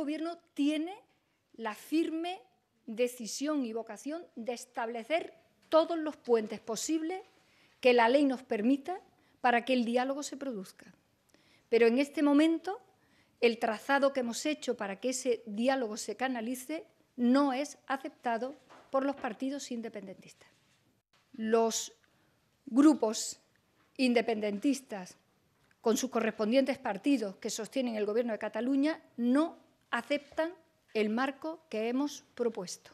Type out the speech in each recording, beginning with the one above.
Gobierno tiene la firme decisión y vocación de establecer todos los puentes posibles que la ley nos permita para que el diálogo se produzca. Pero en este momento, el trazado que hemos hecho para que ese diálogo se canalice no es aceptado por los partidos independentistas. Los grupos independentistas, con sus correspondientes partidos que sostienen el Gobierno de Cataluña, no aceptan el marco que hemos propuesto.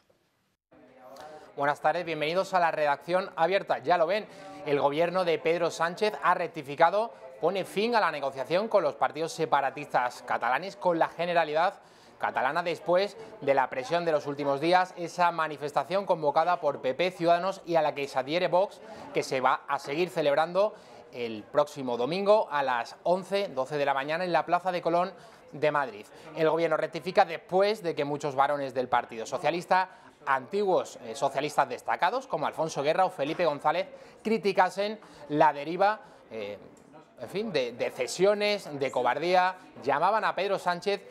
Buenas tardes, bienvenidos a la redacción abierta. Ya lo ven, el Gobierno de Pedro Sánchez ha rectificado, pone fin a la negociación con los partidos separatistas catalanes, con la Generalidad catalana, después de la presión de los últimos días, esa manifestación convocada por PP, Ciudadanos y a la que se adhiere Vox, que se va a seguir celebrando el próximo domingo a las 11:12 de la mañana en la Plaza de Colón de Madrid. El Gobierno rectifica después de que muchos varones del Partido Socialista, antiguos socialistas destacados como Alfonso Guerra o Felipe González, criticasen la deriva de cesiones, de cobardía. Llamaban a Pedro Sánchez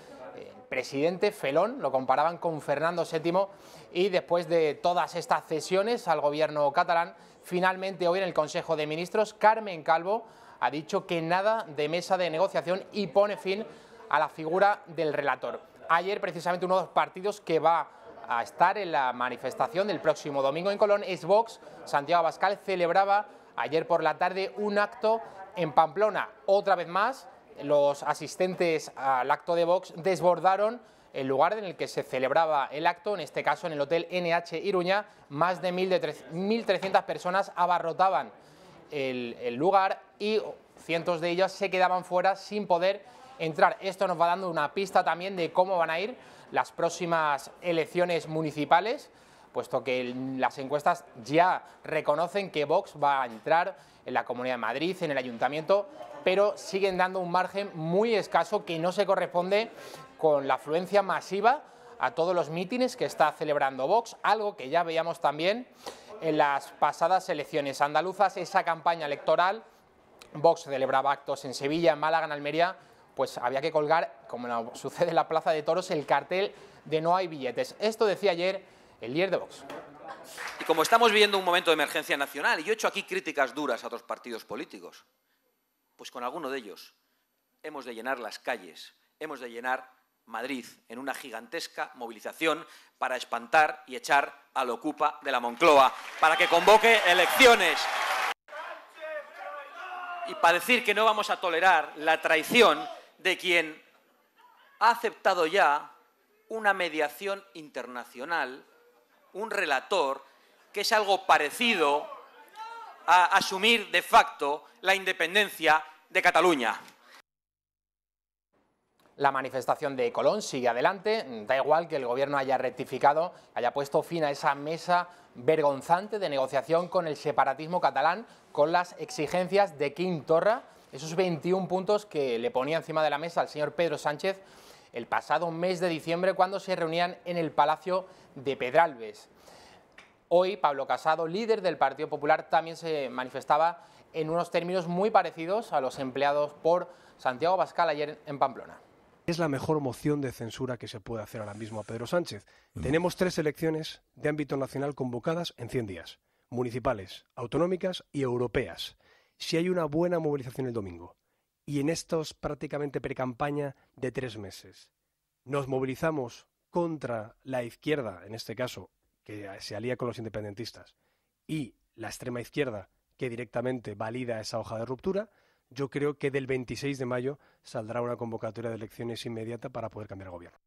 presidente felón, lo comparaban con Fernando VII, y después de todas estas cesiones al Gobierno catalán, finalmente hoy en el Consejo de Ministros, Carmen Calvo ha dicho que nada de mesa de negociación y pone fin a la figura del relator. Ayer, precisamente, uno de los partidos que va a estar en la manifestación del próximo domingo en Colón es Vox. Santiago Abascal celebraba ayer por la tarde un acto en Pamplona. Otra vez más, los asistentes al acto de Vox desbordaron el lugar en el que se celebraba el acto, en este caso en el Hotel NH Iruña. Más de 1.300 personas abarrotaban el lugar y cientos de ellas se quedaban fuera sin poder entrar. Esto nos va dando una pista también de cómo van a ir las próximas elecciones municipales, puesto que las encuestas ya reconocen que Vox va a entrar en la Comunidad de Madrid, en el Ayuntamiento, pero siguen dando un margen muy escaso que no se corresponde con la afluencia masiva a todos los mítines que está celebrando Vox, algo que ya veíamos también en las pasadas elecciones andaluzas, esa campaña electoral. Vox celebraba actos en Sevilla, en Málaga, en Almería, pues había que colgar, como sucede en la Plaza de Toros, el cartel de no hay billetes. Esto decía ayer el líder de Vox. Y como estamos viviendo un momento de emergencia nacional, y yo he hecho aquí críticas duras a otros partidos políticos, pues con alguno de ellos hemos de llenar las calles, hemos de llenar Madrid en una gigantesca movilización para espantar y echar al ocupa de la Moncloa, para que convoque elecciones. Y para decir que no vamos a tolerar la traición de quien ha aceptado ya una mediación internacional, un relator, que es algo parecido a asumir de facto la independencia de Cataluña. La manifestación de Colón sigue adelante, da igual que el Gobierno haya rectificado, haya puesto fin a esa mesa vergonzante de negociación con el separatismo catalán, con las exigencias de Quim Torra, esos 21 puntos que le ponía encima de la mesa al señor Pedro Sánchez el pasado mes de diciembre cuando se reunían en el Palacio de Pedralbes. Hoy Pablo Casado, líder del Partido Popular, también se manifestaba en unos términos muy parecidos a los empleados por Santiago Abascal ayer en Pamplona. Es la mejor moción de censura que se puede hacer ahora mismo a Pedro Sánchez. Tenemos 3 elecciones de ámbito nacional convocadas en 100 días, municipales, autonómicas y europeas. Si hay una buena movilización el domingo y en estos prácticamente precampaña de 3 meses nos movilizamos contra la izquierda, en este caso, que se alía con los independentistas, y la extrema izquierda, que directamente valida esa hoja de ruptura, yo creo que del 26 de mayo saldrá una convocatoria de elecciones inmediata para poder cambiar el gobierno.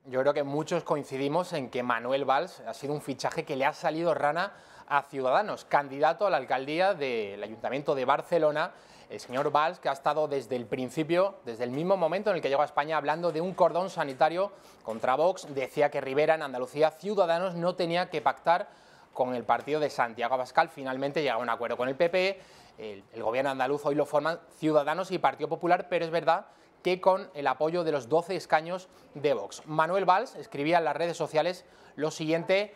Yo creo que muchos coincidimos en que Manuel Valls ha sido un fichaje que le ha salido rana a Ciudadanos, candidato a la alcaldía del Ayuntamiento de Barcelona. El señor Valls, que ha estado desde el principio, desde el mismo momento en el que llegó a España, hablando de un cordón sanitario contra Vox, decía que Rivera, en Andalucía, Ciudadanos no tenía que pactar con el partido de Santiago Abascal. Finalmente llega a un acuerdo con el PP, el gobierno andaluz hoy lo forman Ciudadanos y Partido Popular, pero es verdad que con el apoyo de los 12 escaños de Vox. Manuel Valls escribía en las redes sociales lo siguiente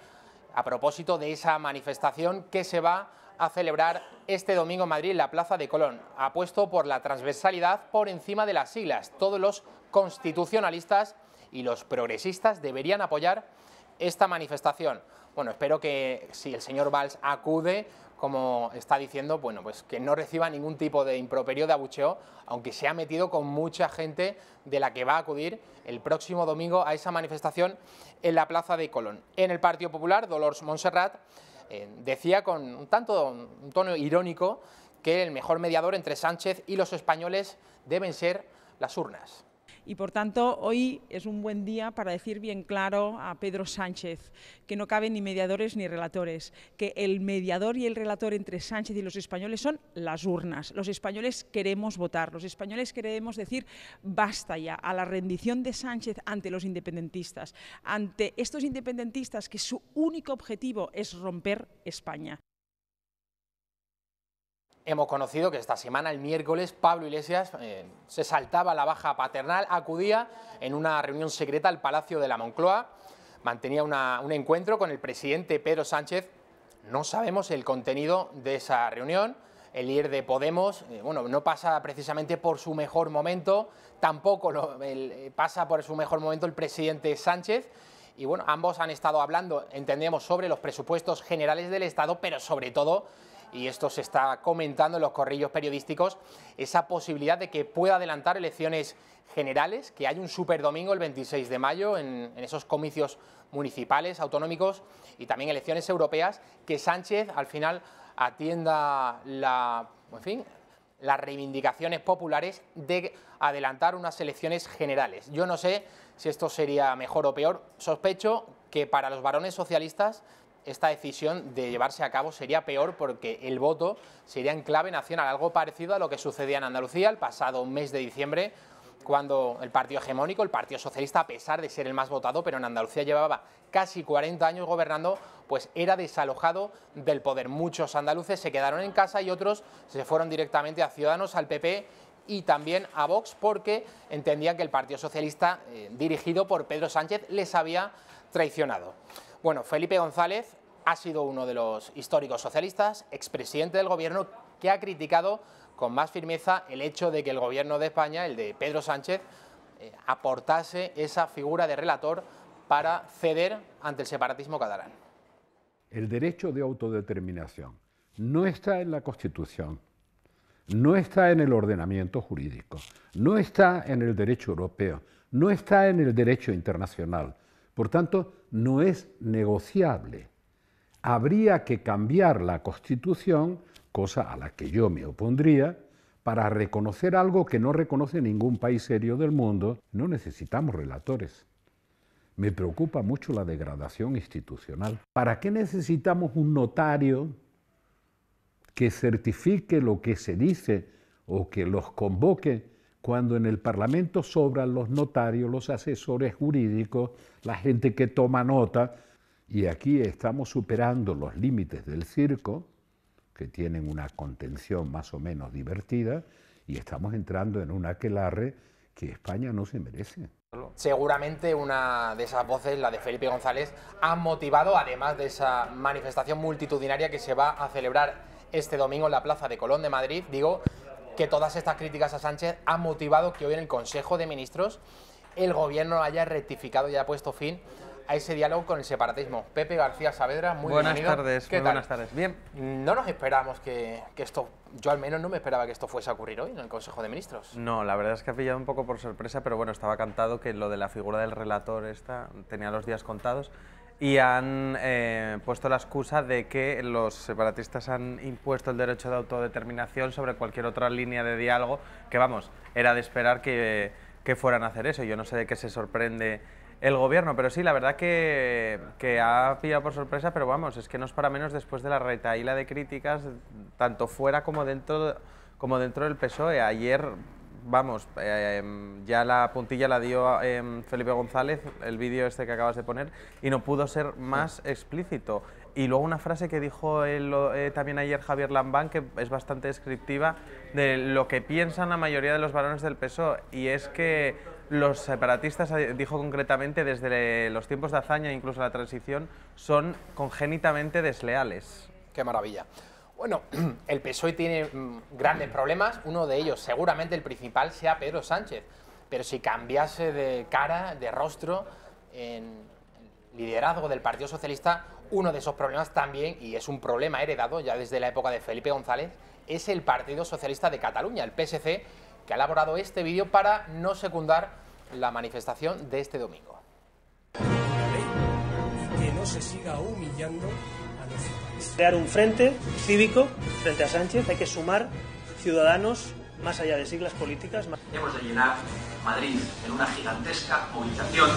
a propósito de esa manifestación que se va a celebrar este domingo en Madrid, en la Plaza de Colón. Apuesto por la transversalidad por encima de las siglas. Todos los constitucionalistas y los progresistas deberían apoyar esta manifestación. Bueno, espero que si el señor Valls acude, como está diciendo, bueno, pues que no reciba ningún tipo de improperio, de abucheo, aunque se ha metido con mucha gente de la que va a acudir el próximo domingo a esa manifestación en la Plaza de Colón. En el Partido Popular, Dolors Montserrat decía con un tono irónico que el mejor mediador entre Sánchez y los españoles deben ser las urnas. Y por tanto, hoy es un buen día para decir bien claro a Pedro Sánchez que no caben ni mediadores ni relatores, que el mediador y el relator entre Sánchez y los españoles son las urnas. Los españoles queremos votar, los españoles queremos decir basta ya a la rendición de Sánchez ante los independentistas, ante estos independentistas que su único objetivo es romper España. Hemos conocido que esta semana, el miércoles, Pablo Iglesias se saltaba la baja paternal, acudía en una reunión secreta al Palacio de la Moncloa, mantenía un encuentro con el presidente Pedro Sánchez. No sabemos el contenido de esa reunión. El líder de Podemos, bueno, no pasa precisamente por su mejor momento, tampoco pasa por su mejor momento el presidente Sánchez. Y bueno, ambos han estado hablando, entendemos, sobre los presupuestos generales del Estado, pero sobre todo, y esto se está comentando en los corrillos periodísticos, esa posibilidad de que pueda adelantar elecciones generales, que hay un superdomingo el 26 de mayo en esos comicios municipales, autonómicos y también elecciones europeas, que Sánchez al final atienda las reivindicaciones populares de adelantar unas elecciones generales. Yo no sé si esto sería mejor o peor. Sospecho que para los varones socialistas esta decisión de llevarse a cabo sería peor, porque el voto sería en clave nacional, algo parecido a lo que sucedía en Andalucía el pasado mes de diciembre, cuando el partido hegemónico, el Partido Socialista, a pesar de ser el más votado, pero en Andalucía llevaba casi 40 años gobernando, pues era desalojado del poder. Muchos andaluces se quedaron en casa y otros se fueron directamente a Ciudadanos, al PP y también a Vox, porque entendían que el Partido Socialista, dirigido por Pedro Sánchez, les había traicionado. Bueno, Felipe González ha sido uno de los históricos socialistas, expresidente del Gobierno, que ha criticado con más firmeza el hecho de que el Gobierno de España, el de Pedro Sánchez, aportase esa figura de relator para ceder ante el separatismo catalán. El derecho de autodeterminación no está en la Constitución, no está en el ordenamiento jurídico, no está en el derecho europeo, no está en el derecho internacional. Por tanto, no es negociable. Habría que cambiar la Constitución, cosa a la que yo me opondría, para reconocer algo que no reconoce ningún país serio del mundo. No necesitamos relatores. Me preocupa mucho la degradación institucional. ¿Para qué necesitamos un notario que certifique lo que se dice o que los convoque, cuando en el Parlamento sobran los notarios, los asesores jurídicos, la gente que toma nota? Y aquí estamos superando los límites del circo, que tienen una contención más o menos divertida, y estamos entrando en un aquelarre que España no se merece. Seguramente una de esas voces, la de Felipe González, ha motivado, además de esa manifestación multitudinaria que se va a celebrar este domingo en la Plaza de Colón de Madrid, digo, que todas estas críticas a Sánchez han motivado que hoy en el Consejo de Ministros el Gobierno haya rectificado y haya puesto fin a ese diálogo con el separatismo. Pepe García Saavedra, muy bienvenido. Buenas tardes, ¿Qué tal? buenas tardes. Bien. No nos esperamos que esto, yo al menos no me esperaba que esto fuese a ocurrir hoy en el Consejo de Ministros. No, la verdad es que ha pillado un poco por sorpresa, pero bueno, estaba cantado que lo de la figura del relator tenía los días contados, y han puesto la excusa de que los separatistas han impuesto el derecho de autodeterminación sobre cualquier otra línea de diálogo, que vamos, era de esperar que fueran a hacer eso. Yo no sé de qué se sorprende el Gobierno, pero sí, la verdad que ha pillado por sorpresa, pero vamos, es que no es para menos después de la retahíla de críticas, tanto fuera como dentro del PSOE. Ayer, vamos, ya la puntilla la dio Felipe González, el vídeo este que acabas de poner, y no pudo ser más explícito. Y luego una frase que dijo también ayer Javier Lambán, que es bastante descriptiva de lo que piensan la mayoría de los varones del PSOE, y es que los separatistas, dijo concretamente, desde los tiempos de Azaña e incluso la transición, son congénitamente desleales. Qué maravilla. Bueno, el PSOE tiene grandes problemas, uno de ellos, seguramente el principal, sea Pedro Sánchez, pero si cambiase de cara, de rostro, en el liderazgo del Partido Socialista, uno de esos problemas también, y es un problema heredado ya desde la época de Felipe González, es el Partido Socialista de Cataluña, el PSC, que ha elaborado este vídeo para no secundar la manifestación de este domingo. Y que no se siga humillando a los ciudadanos. Crear un frente cívico frente a Sánchez, hay que sumar ciudadanos más allá de siglas políticas. Hemos de llenar Madrid en una gigantesca movilización.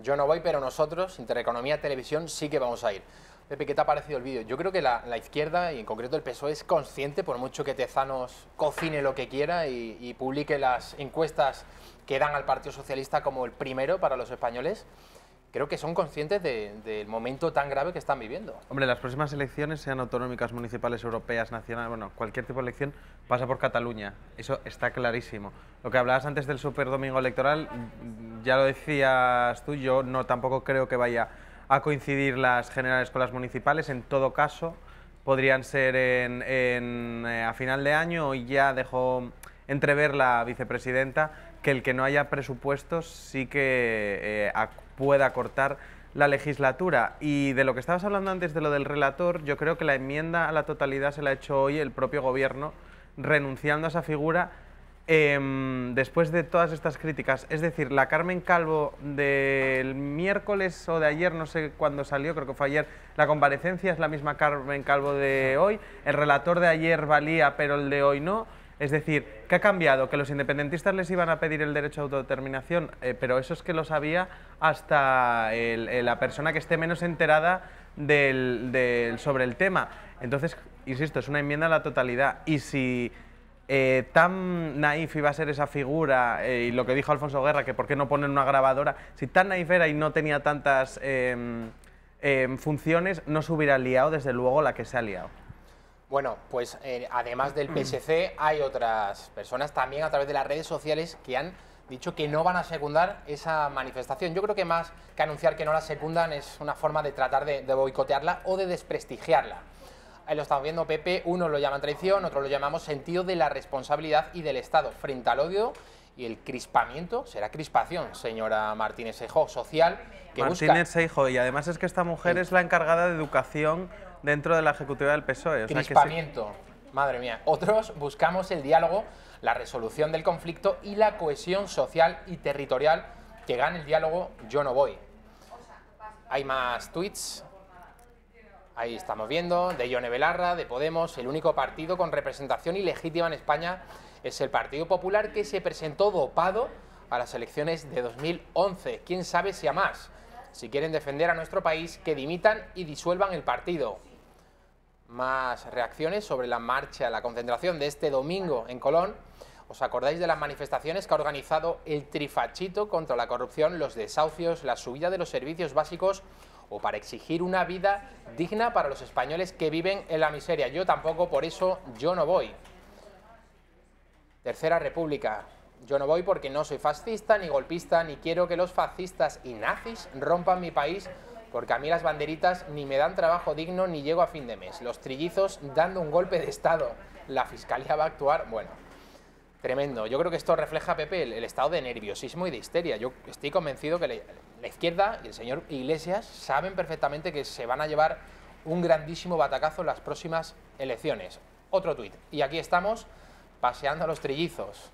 Yo no voy, pero nosotros, Intereconomía Televisión, sí que vamos a ir. Pepe, ¿qué te ha parecido el vídeo? Yo creo que la izquierda, y en concreto el PSOE, es consciente, por mucho que Tezanos cocine lo que quiera y publique las encuestas que dan al Partido Socialista como el primero para los españoles, creo que son conscientes del momento tan grave que están viviendo. Hombre, las próximas elecciones, sean autonómicas, municipales, europeas, nacionales, bueno, cualquier tipo de elección, pasa por Cataluña. Eso está clarísimo. Lo que hablabas antes del superdomingo electoral, ya lo decías tú, yo no tampoco creo que vaya a coincidir las generales con las municipales. En todo caso, podrían ser a final de año, y ya dejó entrever la vicepresidenta que el que no haya presupuestos sí que pueda cortar la legislatura. Y de lo que estabas hablando antes, de lo del relator, yo creo que la enmienda a la totalidad se la ha hecho hoy el propio gobierno, renunciando a esa figura después de todas estas críticas. Es decir, la Carmen Calvo del miércoles o de ayer, no sé cuándo salió, creo que fue ayer, la comparecencia es la misma Carmen Calvo de hoy, el relator de ayer valía pero el de hoy no. Es decir, ¿qué ha cambiado? Que los independentistas les iban a pedir el derecho a autodeterminación, pero eso es que lo sabía hasta la persona que esté menos enterada sobre el tema. Entonces, insisto, es una enmienda a la totalidad. Y si tan naif iba a ser esa figura, y lo que dijo Alfonso Guerra, que por qué no ponen una grabadora, si tan naif era y no tenía tantas funciones, no se hubiera liado, desde luego, la que se ha liado. Bueno, pues además del PSC hay otras personas también a través de las redes sociales que han dicho que no van a secundar esa manifestación. Yo creo que más que anunciar que no la secundan es una forma de tratar de boicotearla o de desprestigiarla. Ahí lo estamos viendo, Pepe, unos lo llaman traición, otros lo llamamos sentido de la responsabilidad y del Estado frente al odio y el crispamiento. Será crispación, señora Martínez Seijóo, social, que Martínez Seijóo, y además es que esta mujer es la encargada de educación dentro de la ejecutiva del PSOE. O sea, crispamiento, que sí. Madre mía. Otros buscamos el diálogo, la resolución del conflicto y la cohesión social y territorial. Que gane el diálogo, yo no voy. Hay más tweets. Ahí estamos viendo, de Ione Belarra, de Podemos. El único partido con representación ilegítima en España es el Partido Popular, que se presentó dopado a las elecciones de 2011. ¿Quién sabe si a más? Si quieren defender a nuestro país, que dimitan y disuelvan el partido. Más reacciones sobre la marcha, la concentración de este domingo en Colón. ¿Os acordáis de las manifestaciones que ha organizado el Trifachito contra la corrupción, los desahucios, la subida de los servicios básicos o para exigir una vida digna para los españoles que viven en la miseria? Yo tampoco, por eso yo no voy. Tercera República. Yo no voy porque no soy fascista ni golpista, ni quiero que los fascistas y nazis rompan mi país, porque a mí las banderitas ni me dan trabajo digno ni llego a fin de mes. Los trillizos dando un golpe de Estado. La Fiscalía va a actuar. Bueno, tremendo. Yo creo que esto refleja, Pepe, el estado de nerviosismo y de histeria. Yo estoy convencido que la izquierda y el señor Iglesias saben perfectamente que se van a llevar un grandísimo batacazo en las próximas elecciones. Otro tuit. Y aquí estamos paseando a los trillizos.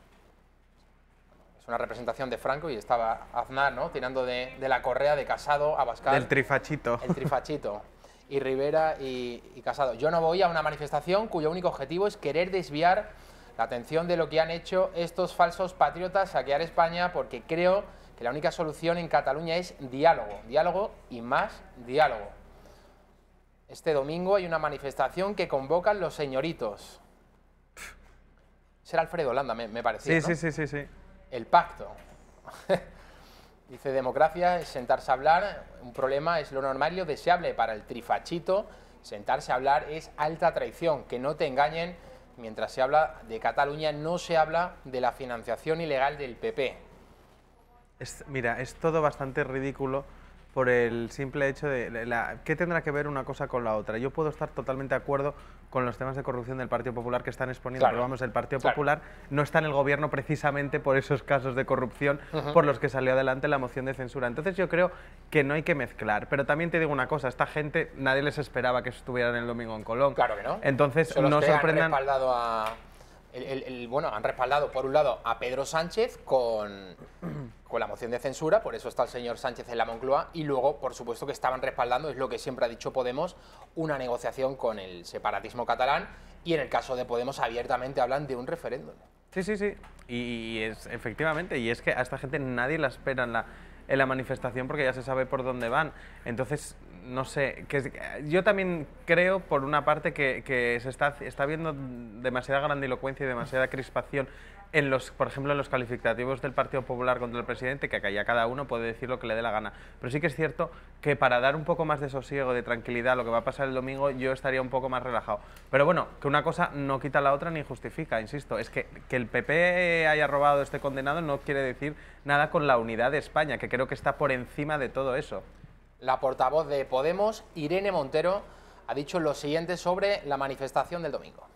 Una representación de Franco y estaba Aznar, ¿no?, tirando de la correa de Casado, Abascal. Del Trifachito. El Trifachito. Y Rivera y Casado. Yo no voy a una manifestación cuyo único objetivo es querer desviar la atención de lo que han hecho estos falsos patriotas, saquear España, porque creo que la única solución en Cataluña es diálogo. Diálogo y más diálogo. Este domingo hay una manifestación que convocan los señoritos. Será Alfredo Landa, me parecía, sí, ¿no? sí. El pacto. Dice, democracia es sentarse a hablar, un problema es lo normal y lo deseable. Para el trifachito, sentarse a hablar es alta traición. Que no te engañen, mientras se habla de Cataluña no se habla de la financiación ilegal del PP. Mira, es todo bastante ridículo por el simple hecho de ¿qué tendrá que ver una cosa con la otra? Yo puedo estar totalmente de acuerdo con los temas de corrupción del Partido Popular que están exponiendo, claro, pero vamos, el Partido claro. Popular no está en el gobierno precisamente por esos casos de corrupción por los que salió adelante la moción de censura. Entonces yo creo que no hay que mezclar, pero también te digo una cosa, esta gente nadie les esperaba que estuvieran el domingo en Colón. Claro que no. Entonces Son los no que sorprendan... han respaldado bueno, han respaldado por un lado a Pedro Sánchez con la moción de censura, por eso está el señor Sánchez en la Moncloa, y luego, por supuesto, que estaban respaldando, es lo que siempre ha dicho Podemos, una negociación con el separatismo catalán, y en el caso de Podemos abiertamente hablan de un referéndum. Sí, sí, sí, y es efectivamente, y es que a esta gente nadie la espera en la manifestación porque ya se sabe por dónde van. Entonces, no sé, yo también creo, por una parte, que se está viendo demasiada grandilocuencia y demasiada crispación por ejemplo, en los calificativos del Partido Popular contra el presidente, que ya cada uno puede decir lo que le dé la gana. Pero sí que es cierto que para dar un poco más de sosiego, de tranquilidad a lo que va a pasar el domingo, yo estaría un poco más relajado. Pero bueno, que una cosa no quita la otra ni justifica, insisto. Es que el PP haya robado este condenado no quiere decir nada con la unidad de España, que creo que está por encima de todo eso. La portavoz de Podemos, Irene Montero, ha dicho lo siguiente sobre la manifestación del domingo.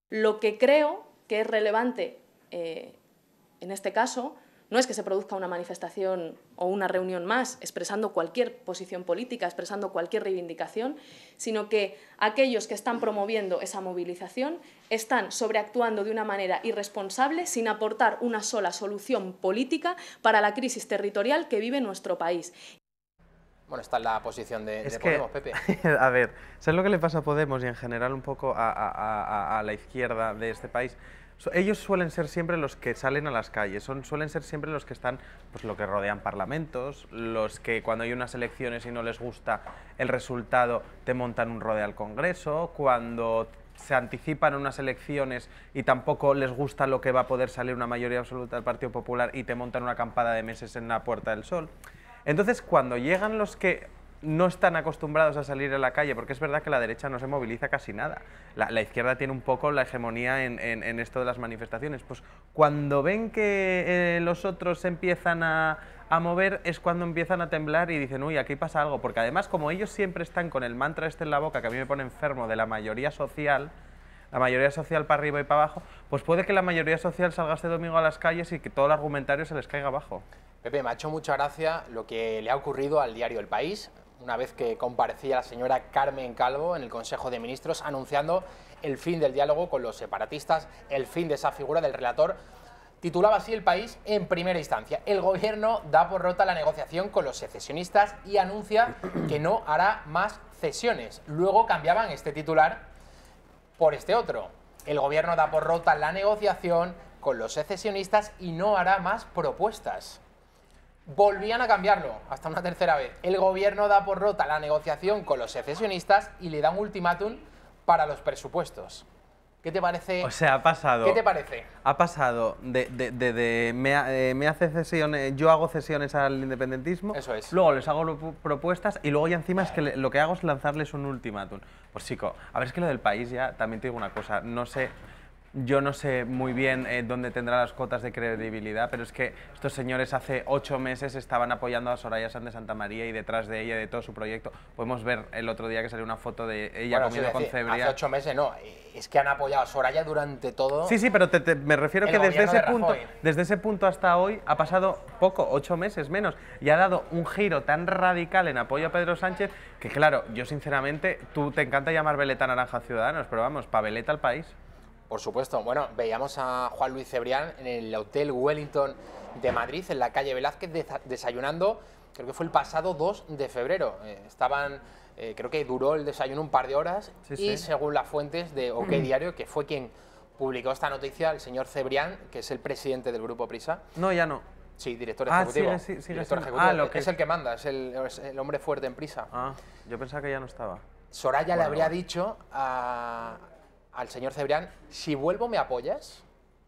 Lo que creo que es relevante en este caso no es que se produzca una manifestación o una reunión más expresando cualquier posición política, expresando cualquier reivindicación, sino que aquellos que están promoviendo esa movilización están sobreactuando de una manera irresponsable sin aportar una sola solución política para la crisis territorial que vive nuestro país. Bueno, esta es la posición de Podemos, Pepe. A ver, ¿sabes lo que le pasa a Podemos y en general un poco a la izquierda de este país? Ellos suelen ser siempre los que salen a las calles, suelen ser siempre los que están, pues lo que rodean parlamentos, los que cuando hay unas elecciones y no les gusta el resultado te montan un rodeo al Congreso, cuando se anticipan unas elecciones y tampoco les gusta lo que va a poder salir una mayoría absoluta del Partido Popular y te montan una acampada de meses en la Puerta del Sol. Entonces, cuando llegan los que no están acostumbrados a salir a la calle, porque es verdad que la derecha no se moviliza casi nada, la izquierda tiene un poco la hegemonía en esto de las manifestaciones, pues cuando ven que los otros se empiezan a mover es cuando empiezan a temblar y dicen, uy, aquí pasa algo, porque además como ellos siempre están con el mantra este en la boca, que a mí me pone enfermo, de la mayoría social para arriba y para abajo, pues puede que la mayoría social salga este domingo a las calles y que todo el argumentario se les caiga abajo. Pepe, me ha hecho mucha gracia lo que le ha ocurrido al diario El País, una vez que comparecía la señora Carmen Calvo en el Consejo de Ministros anunciando el fin del diálogo con los separatistas, el fin de esa figura del relator. Titulaba así El País en primera instancia: el gobierno da por rota la negociación con los secesionistas y anuncia que no hará más cesiones. Luego cambiaban este titular por este otro: el gobierno da por rota la negociación con los secesionistas y no hará más propuestas. Volvían a cambiarlo hasta una tercera vez: el gobierno da por rota la negociación con los secesionistas y le da un ultimátum para los presupuestos. ¿Qué te parece? O sea, ha pasado... ¿Qué te parece? Ha pasado me hace cesiones, yo hago cesiones al independentismo, eso es. Luego les hago propuestas y luego ya encima es que lo que hago es lanzarles un ultimátum. Pues chico, a ver, es que lo del País ya, también te digo una cosa, no sé... Yo no sé muy bien dónde tendrá las cotas de credibilidad, pero es que estos señores hace 8 meses estaban apoyando a Soraya Sáenz de Santamaría y detrás de ella, de todo su proyecto, podemos ver el otro día que salió una foto de ella comiendo con Cebrián. Hace 8 meses no, es que han apoyado a Soraya durante todo. Sí, pero me refiero que desde ese punto hasta hoy ha pasado poco, 8 meses menos, y ha dado un giro tan radical en apoyo a Pedro Sánchez que, claro, yo sinceramente, tú te encanta llamar veleta naranja a Ciudadanos, pero vamos, pa' veleta al país. Por supuesto. Bueno, veíamos a Juan Luis Cebrián en el Hotel Wellington de Madrid, en la calle Velázquez, desayunando, creo que fue el pasado 2 de febrero. Creo que duró el desayuno un par de horas y según las fuentes de OK Diario, que fue quien publicó esta noticia, el señor Cebrián, que es el presidente del Grupo Prisa. No, ya no. Sí, director ejecutivo. Director ejecutivo. Es el que manda, es el hombre fuerte en Prisa. Ah, yo pensaba que ya no estaba. Soraya le habría dicho al señor Cebrián: si vuelvo, ¿me apoyas?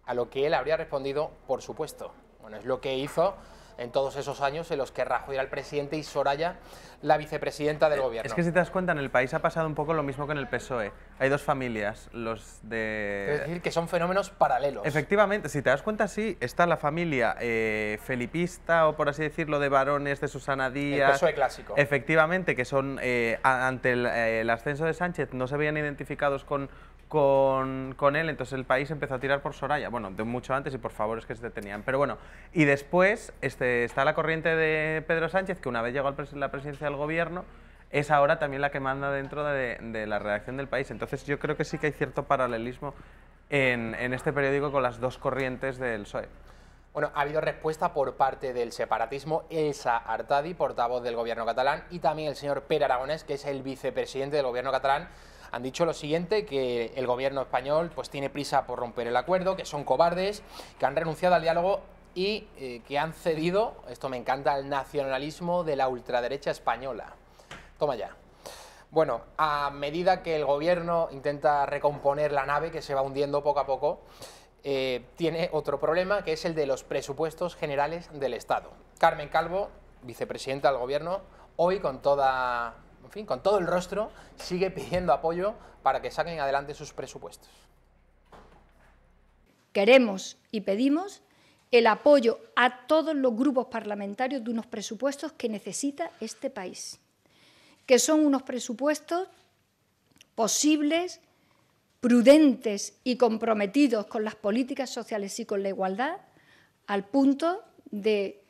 A lo que él habría respondido: por supuesto. Bueno, es lo que hizo en todos esos años en los que Rajoy era el presidente y Soraya la vicepresidenta del gobierno. Es que si te das cuenta, en el país ha pasado un poco lo mismo que en el PSOE. Hay dos familias, los de... Es decir, que son fenómenos paralelos. Efectivamente, si te das cuenta, sí, está la familia felipista, o por así decirlo, de varones, de Susana Díaz... El PSOE clásico. Efectivamente, que son, ante el ascenso de Sánchez, no se veían identificados con él, entonces el país empezó a tirar por Soraya, bueno, de mucho antes y por favores que se detenían, pero bueno, y después está la corriente de Pedro Sánchez, que una vez llegó a la presidencia del gobierno, es ahora también la que manda dentro de la redacción del país, entonces yo creo que sí que hay cierto paralelismo en este periódico con las dos corrientes del PSOE. Bueno, ha habido respuesta por parte del separatismo. Elsa Artadi, portavoz del gobierno catalán, y también el señor Pere Aragonès, que es el vicepresidente del gobierno catalán, han dicho lo siguiente, que el gobierno español pues tiene prisa por romper el acuerdo, que son cobardes, que han renunciado al diálogo y que han cedido, esto me encanta, al nacionalismo de la ultraderecha española. Toma ya. Bueno, a medida que el gobierno intenta recomponer la nave que se va hundiendo poco a poco, tiene otro problema, que es el de los presupuestos generales del Estado. Carmen Calvo, vicepresidenta del gobierno, hoy con toda... En fin, con todo el rostro, sigue pidiendo apoyo para que saquen adelante sus presupuestos. Queremos y pedimos el apoyo a todos los grupos parlamentarios de unos presupuestos que necesita este país, que son unos presupuestos posibles, prudentes y comprometidos con las políticas sociales y con la igualdad, al punto de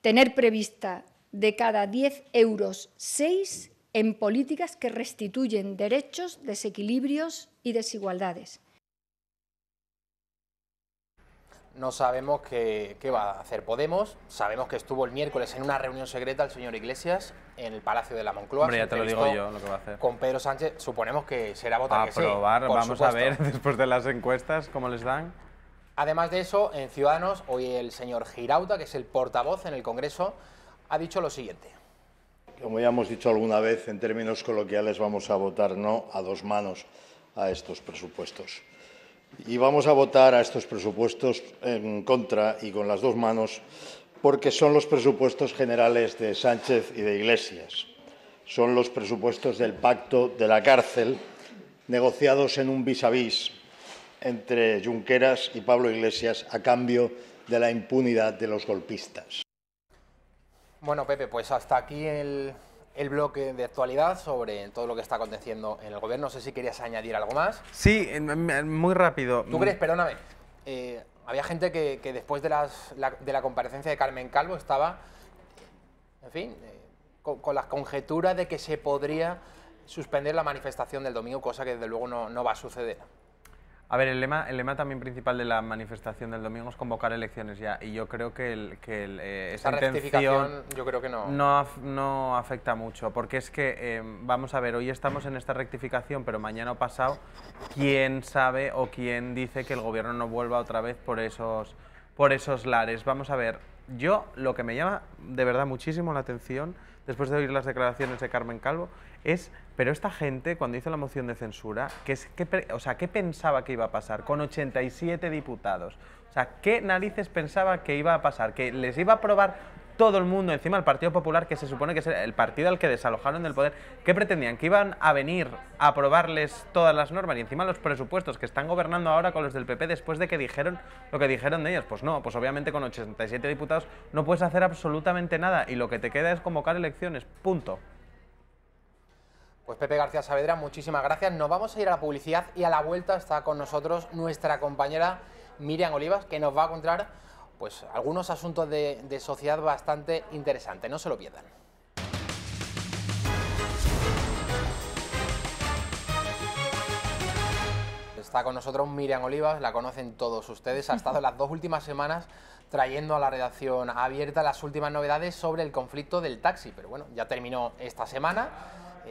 tener prevista de cada 10 euros 6 en políticas que restituyen derechos, desequilibrios y desigualdades. No sabemos qué va a hacer Podemos. Sabemos que estuvo el miércoles en una reunión secreta el señor Iglesias en el Palacio de la Moncloa. Hombre, ya te lo digo yo lo que va a hacer. Con Pedro Sánchez, suponemos que será votar que sí. Aprobar, vamos supuesto. a ver después de las encuestas cómo les dan. Además de eso, en Ciudadanos, hoy el señor Girauta, que es el portavoz en el Congreso, ha dicho lo siguiente. Como ya hemos dicho alguna vez, en términos coloquiales vamos a votar no a dos manos a estos presupuestos. Y vamos a votar a estos presupuestos en contra y con las dos manos porque son los presupuestos generales de Sánchez y de Iglesias. Son los presupuestos del pacto de la cárcel negociados en un vis a vis entre Junqueras y Pablo Iglesias a cambio de la impunidad de los golpistas. Bueno, Pepe, pues hasta aquí el bloque de actualidad sobre todo lo que está aconteciendo en el gobierno. No sé si querías añadir algo más. Sí, muy rápido. ¿Tú crees, perdóname, había gente que después de la comparecencia de Carmen Calvo estaba, en fin, con las conjeturas de que se podría suspender la manifestación del domingo, cosa que desde luego no va a suceder? A ver, el lema también principal de la manifestación del domingo es convocar elecciones ya, y yo creo que esa rectificación yo creo que no afecta mucho, porque es que, vamos a ver, hoy estamos en esta rectificación, pero mañana o pasado, ¿quién sabe o quién dice que el gobierno no vuelva otra vez por esos lares? Vamos a ver, yo lo que me llama de verdad muchísimo la atención, después de oír las declaraciones de Carmen Calvo, es, pero esta gente, cuando hizo la moción de censura, ¿qué pensaba que iba a pasar con 87 diputados? O sea, ¿qué narices pensaba que iba a pasar? ¿Que les iba a aprobar todo el mundo, encima el Partido Popular, que se supone que es el partido al que desalojaron del poder? ¿Qué pretendían? ¿Que iban a venir a aprobarles todas las normas y encima los presupuestos que están gobernando ahora con los del PP después de que dijeron lo que dijeron de ellos? Pues no, pues obviamente con 87 diputados no puedes hacer absolutamente nada y lo que te queda es convocar elecciones, punto. Pues Pepe García Saavedra, muchísimas gracias. Nos vamos a ir a la publicidad y a la vuelta está con nosotros nuestra compañera Miriam Olivas, que nos va a contar pues algunos asuntos de sociedad bastante interesantes. No se lo pierdan. Está con nosotros Miriam Olivas, la conocen todos ustedes, ha estado las 2 últimas semanas trayendo a la redacción abierta las últimas novedades sobre el conflicto del taxi, pero bueno, ya terminó esta semana.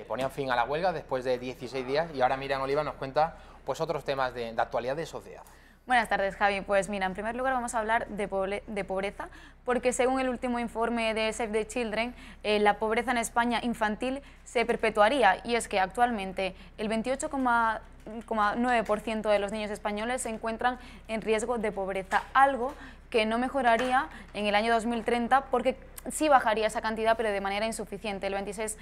Ponían fin a la huelga después de 16 días y ahora Miriam Oliva nos cuenta pues otros temas de actualidad de sociedad. Buenas tardes, Javi. Pues mira, en primer lugar vamos a hablar de pobreza, porque según el último informe de Save the Children, la pobreza en España infantil se perpetuaría, y es que actualmente el 28,9% de los niños españoles se encuentran en riesgo de pobreza, algo que no mejoraría en el año 2030 porque sí bajaría esa cantidad, pero de manera insuficiente. El 26%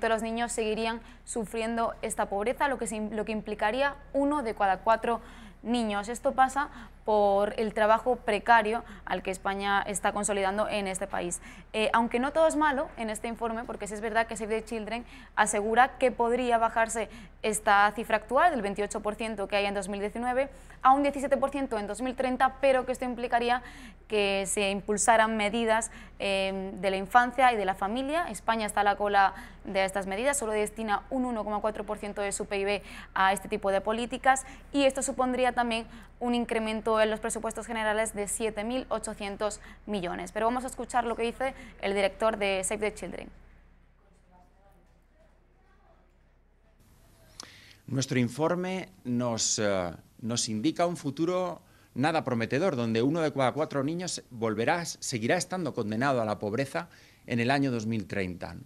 de los niños seguirían sufriendo esta pobreza, lo que implicaría 1 de cada 4 niños. Esto pasa por el trabajo precario al que España está consolidando en este país. Aunque no todo es malo en este informe, porque sí es verdad que Save the Children asegura que podría bajarse esta cifra actual del 28% que hay en 2019 a un 17% en 2030, pero que esto implicaría que se impulsaran medidas de la infancia y de la familia. España está a la cola de estas medidas, solo destina un 1,4% de su PIB a este tipo de políticas, y esto supondría también un incremento en los presupuestos generales de 7.800 millones. Pero vamos a escuchar lo que dice el director de Save the Children. Nuestro informe nos indica un futuro nada prometedor, donde 1 de cada 4 niños seguirá estando condenado a la pobreza en el año 2030.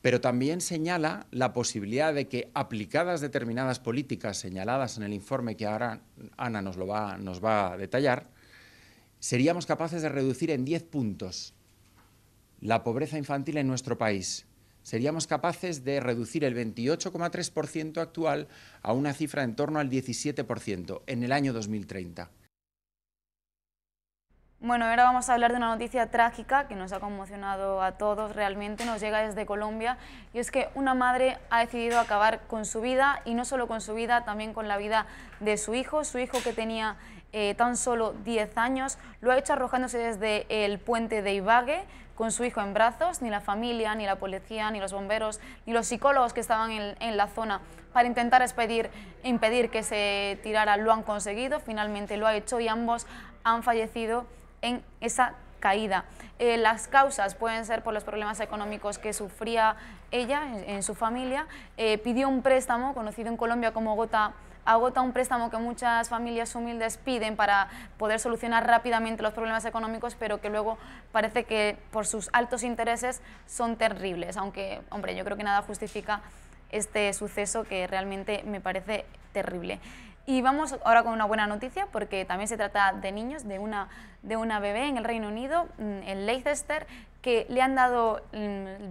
Pero también señala la posibilidad de que, aplicadas determinadas políticas señaladas en el informe que ahora Ana nos va a detallar, seríamos capaces de reducir en 10 puntos la pobreza infantil en nuestro país. Seríamos capaces de reducir el 28,3% actual a una cifra en torno al 17% en el año 2030. Bueno, ahora vamos a hablar de una noticia trágica que nos ha conmocionado a todos realmente, nos llega desde Colombia, y es que una madre ha decidido acabar con su vida, y no solo con su vida, también con la vida de su hijo que tenía tan solo 10 años, lo ha hecho arrojándose desde el puente de Ibagué con su hijo en brazos. Ni la familia, ni la policía, ni los bomberos, ni los psicólogos que estaban en la zona para intentar impedir que se tirara lo han conseguido, finalmente lo ha hecho y ambos han fallecido en esa caída. Las causas pueden ser por los problemas económicos que sufría ella en su familia. Pidió un préstamo conocido en Colombia como Gota a Gota, un préstamo que muchas familias humildes piden para poder solucionar rápidamente los problemas económicos, pero que luego parece que por sus altos intereses son terribles, aunque, hombre, yo creo que nada justifica este suceso que realmente me parece terrible. Y vamos ahora con una buena noticia, porque también se trata de niños, de una bebé en el Reino Unido, en Leicester, que le han dado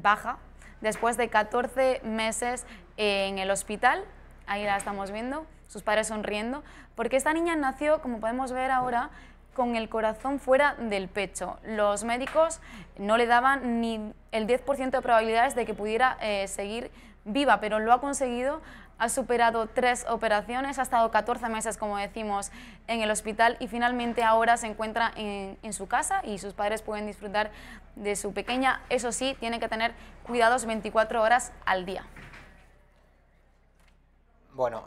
baja después de 14 meses en el hospital. Ahí la estamos viendo, sus padres sonriendo, porque esta niña nació, como podemos ver ahora, con el corazón fuera del pecho. Los médicos no le daban ni el 10% de probabilidades de que pudiera seguir viva, pero lo ha conseguido. Ha superado 3 operaciones, ha estado 14 meses, como decimos, en el hospital, y finalmente ahora se encuentra en su casa y sus padres pueden disfrutar de su pequeña. Eso sí, tiene que tener cuidados 24 horas al día. Bueno,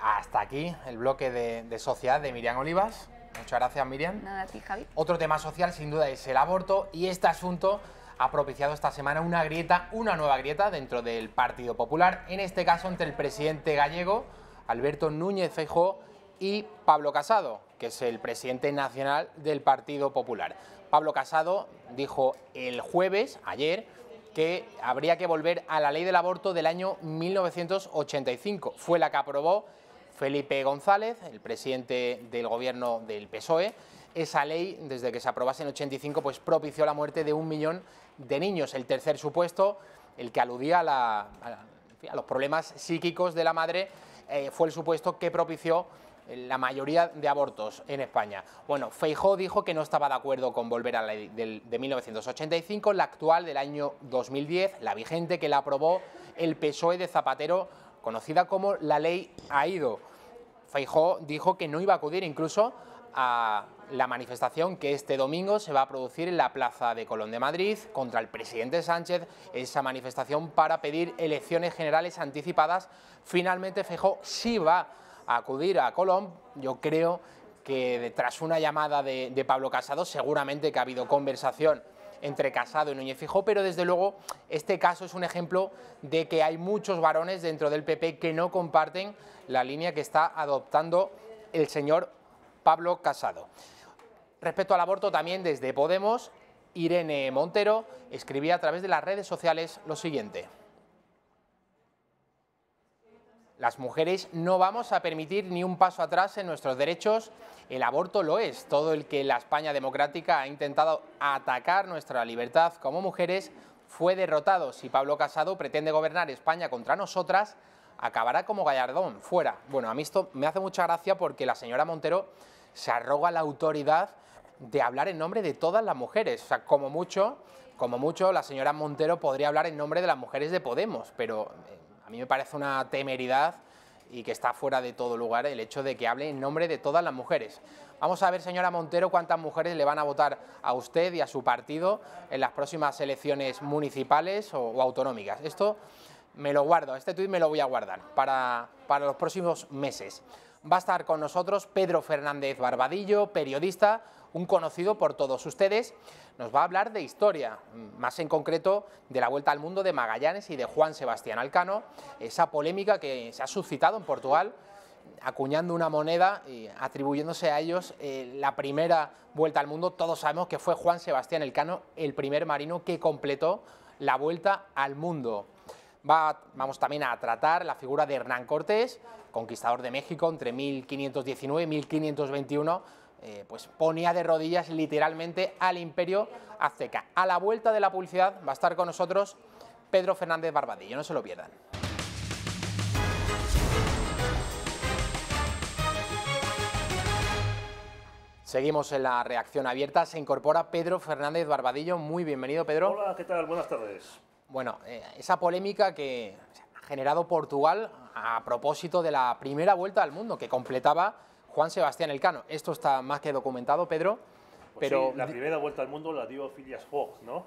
hasta aquí el bloque de sociedad de Miriam Olivas. Muchas gracias, Miriam. Nada, a ti, Javi. Otro tema social, sin duda, es el aborto, y este asunto ha propiciado esta semana una nueva grieta dentro del Partido Popular, en este caso entre el presidente gallego, Alberto Núñez Feijóo, y Pablo Casado, que es el presidente nacional del Partido Popular. Pablo Casado dijo el jueves, ayer, que habría que volver a la ley del aborto del año 1985. Fue la que aprobó Felipe González, el presidente del gobierno del PSOE. Esa ley, desde que se aprobase en 85, pues propició la muerte de 1 millón de niños. El tercer supuesto, el que aludía a los problemas psíquicos de la madre, fue el supuesto que propició la mayoría de abortos en España. Bueno, Feijóo dijo que no estaba de acuerdo con volver a la ley de 1985, la actual del año 2010, la vigente, que la aprobó el PSOE de Zapatero, conocida como la Ley Aído. Feijóo dijo que no iba a acudir incluso a la manifestación que este domingo se va a producir en la Plaza de Colón de Madrid contra el presidente Sánchez, esa manifestación para pedir elecciones generales anticipadas. Finalmente Feijóo sí va a acudir a Colón. Yo creo que tras una llamada de Pablo Casado, seguramente que ha habido conversación entre Casado y Núñez Feijóo, pero desde luego este caso es un ejemplo de que hay muchos varones dentro del PP que no comparten la línea que está adoptando el señor Pablo Casado. Respecto al aborto, también desde Podemos, Irene Montero escribía a través de las redes sociales lo siguiente. Las mujeres no vamos a permitir ni un paso atrás en nuestros derechos. El aborto lo es. Todo el que la España democrática ha intentado atacar nuestra libertad como mujeres fue derrotado. Si Pablo Casado pretende gobernar España contra nosotras, acabará como Gallardón, fuera. Bueno, a mí esto me hace mucha gracia porque la señora Montero se arroga la autoridad de hablar en nombre de todas las mujeres. O sea, como mucho, la señora Montero podría hablar en nombre de las mujeres de Podemos, pero a mí me parece una temeridad y que está fuera de todo lugar el hecho de que hable en nombre de todas las mujeres. Vamos a ver, señora Montero, cuántas mujeres le van a votar a usted y a su partido en las próximas elecciones municipales o autonómicas. Esto me lo guardo, este tuit me lo voy a guardar para los próximos meses. Va a estar con nosotros Pedro Fernández Barbadillo, periodista, un conocido por todos ustedes. Nos va a hablar de historia, más en concreto de la Vuelta al Mundo de Magallanes y de Juan Sebastián Elcano, esa polémica que se ha suscitado en Portugal, acuñando una moneda y atribuyéndose a ellos la primera Vuelta al Mundo. Todos sabemos que fue Juan Sebastián Elcano el primer marino que completó la Vuelta al Mundo. Vamos también a tratar la figura de Hernán Cortés, conquistador de México entre 1519 y 1521, pues ponía de rodillas literalmente al imperio azteca. A la vuelta de la publicidad va a estar con nosotros Pedro Fernández Barbadillo, no se lo pierdan. Seguimos en la reacción abierta, se incorpora Pedro Fernández Barbadillo, muy bienvenido, Pedro. Hola, ¿qué tal? Buenas tardes. Bueno, esa polémica que ha generado Portugal a propósito de la primera Vuelta al Mundo que completaba Juan Sebastián Elcano. Esto está más que documentado, Pedro. Pues pero sí, la primera Vuelta al Mundo la dio Phileas Fogg, ¿no?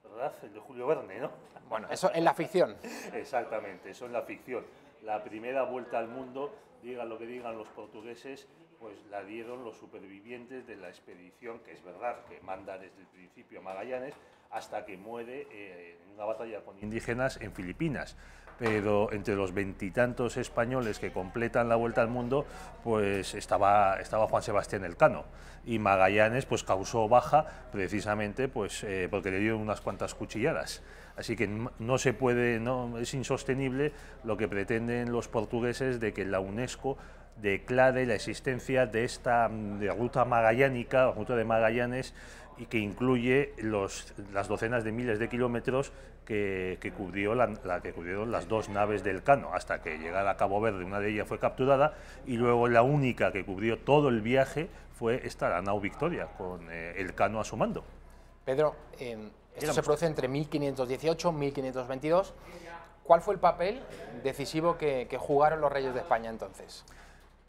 ¿Verdad? El de Julio Verne, ¿no? Bueno, eso en la ficción. Exactamente, eso en la ficción. La primera Vuelta al Mundo, digan lo que digan los portugueses, pues la dieron los supervivientes de la expedición, que es verdad que manda desde el principio a Magallanes, hasta que muere en una batalla con indígenas en Filipinas. Pero entre los veintitantos españoles que completan la Vuelta al Mundo, pues estaba Juan Sebastián Elcano, y Magallanes pues causó baja precisamente pues porque le dieron unas cuantas cuchilladas. Así que no se puede, no, es insostenible lo que pretenden los portugueses de que la UNESCO declare la existencia de esta ruta magallánica, ruta de Magallanes, y que incluye las docenas de miles de kilómetros que cubrieron las dos naves del Elcano, hasta que llegara a Cabo Verde. Una de ellas fue capturada, y luego la única que cubrió todo el viaje fue la nao Victoria, con Elcano a su mando. Pedro, esto se produce entre 1518 y 1522. ¿Cuál fue el papel decisivo que jugaron los reyes de España entonces?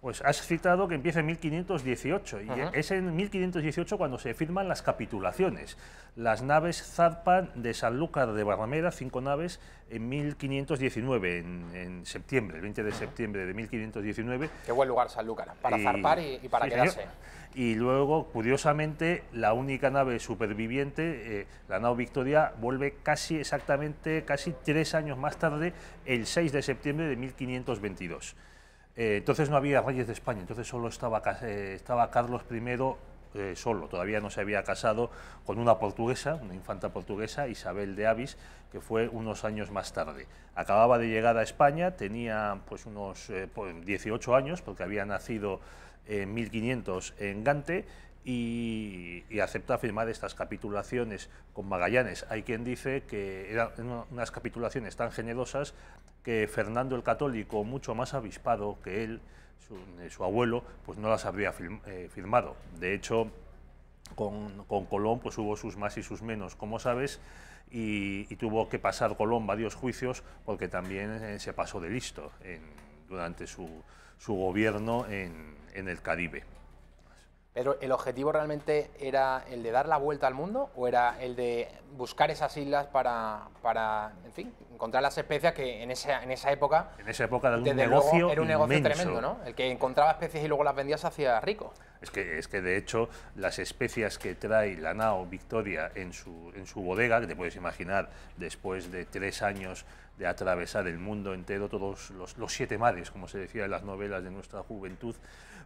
Pues has citado que empieza en 1518, y es en 1518 cuando se firman las capitulaciones. Las naves zarpan de Sanlúcar de Barrameda, 5 naves, en 1519, en septiembre, el 20 de septiembre de 1519. Qué buen lugar Sanlúcar, para zarpar y para quedarse. Señor. Y luego, curiosamente, la única nave superviviente, la nao Victoria, vuelve casi 3 años más tarde, el 6 de septiembre de 1522. Entonces no había reyes de España, entonces solo estaba Carlos I solo, todavía no se había casado con una portuguesa, una infanta portuguesa, Isabel de Avis, que fue unos años más tarde. Acababa de llegar a España, tenía pues unos 18 años, porque había nacido en 1500 en Gante, y acepta firmar estas capitulaciones con Magallanes. Hay quien dice que eran unas capitulaciones tan generosas que Fernando el Católico, mucho más avispado que él, su abuelo, pues no las habría firmado. De hecho, con Colón pues hubo sus más y sus menos, como sabes, y tuvo que pasar Colón varios juicios porque también se pasó de listo durante su gobierno en el Caribe. Pero ¿el objetivo realmente era el de dar la vuelta al mundo o era el de buscar esas islas para en fin, encontrar las especias que en esa época... En esa época era un negocio tremendo, ¿no? El que encontraba especies y luego las vendía se hacía rico. Es que de hecho las especias que trae la nao Victoria en su bodega, que te puedes imaginar, después de 3 años de atravesar el mundo entero, todos los 7 mares, como se decía en las novelas de nuestra juventud,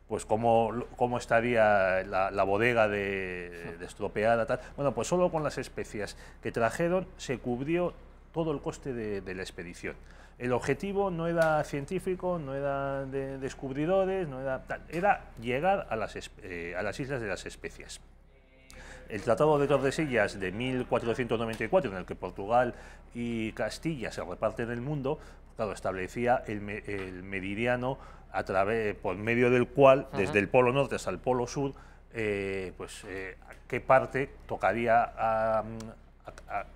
pues cómo estaría la bodega de estropeada, tal. Bueno, pues solo con las especias que trajeron se cubrió todo el coste de la expedición. El objetivo no era científico, no era de descubridores, no era tal, era llegar a las Islas de las Especias. El Tratado de Tordesillas de 1494, en el que Portugal y Castilla se reparten el mundo, claro, establecía el meridiano por medio del cual, desde el Polo Norte hasta el Polo Sur, qué parte tocaría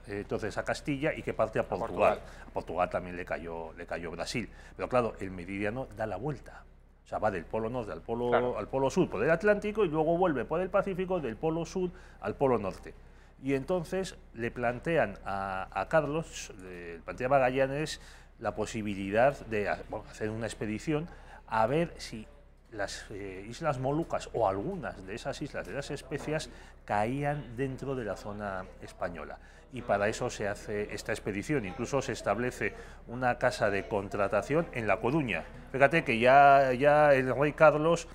entonces a Castilla y qué parte a Portugal. A Portugal también le cayó Brasil. Pero claro, el meridiano da la vuelta. O sea, va del Polo Norte al Polo Sur por el Atlántico y luego vuelve por el Pacífico del Polo Sur al Polo Norte. Y entonces le plantean a Carlos, le plantea a Magallanes la posibilidad de hacer una expedición a ver si las Islas Molucas o algunas de esas islas de las Especias caían dentro de la zona española. Y para eso se hace esta expedición. Incluso se establece una casa de contratación en La Coruña. Fíjate que ya el rey Carlos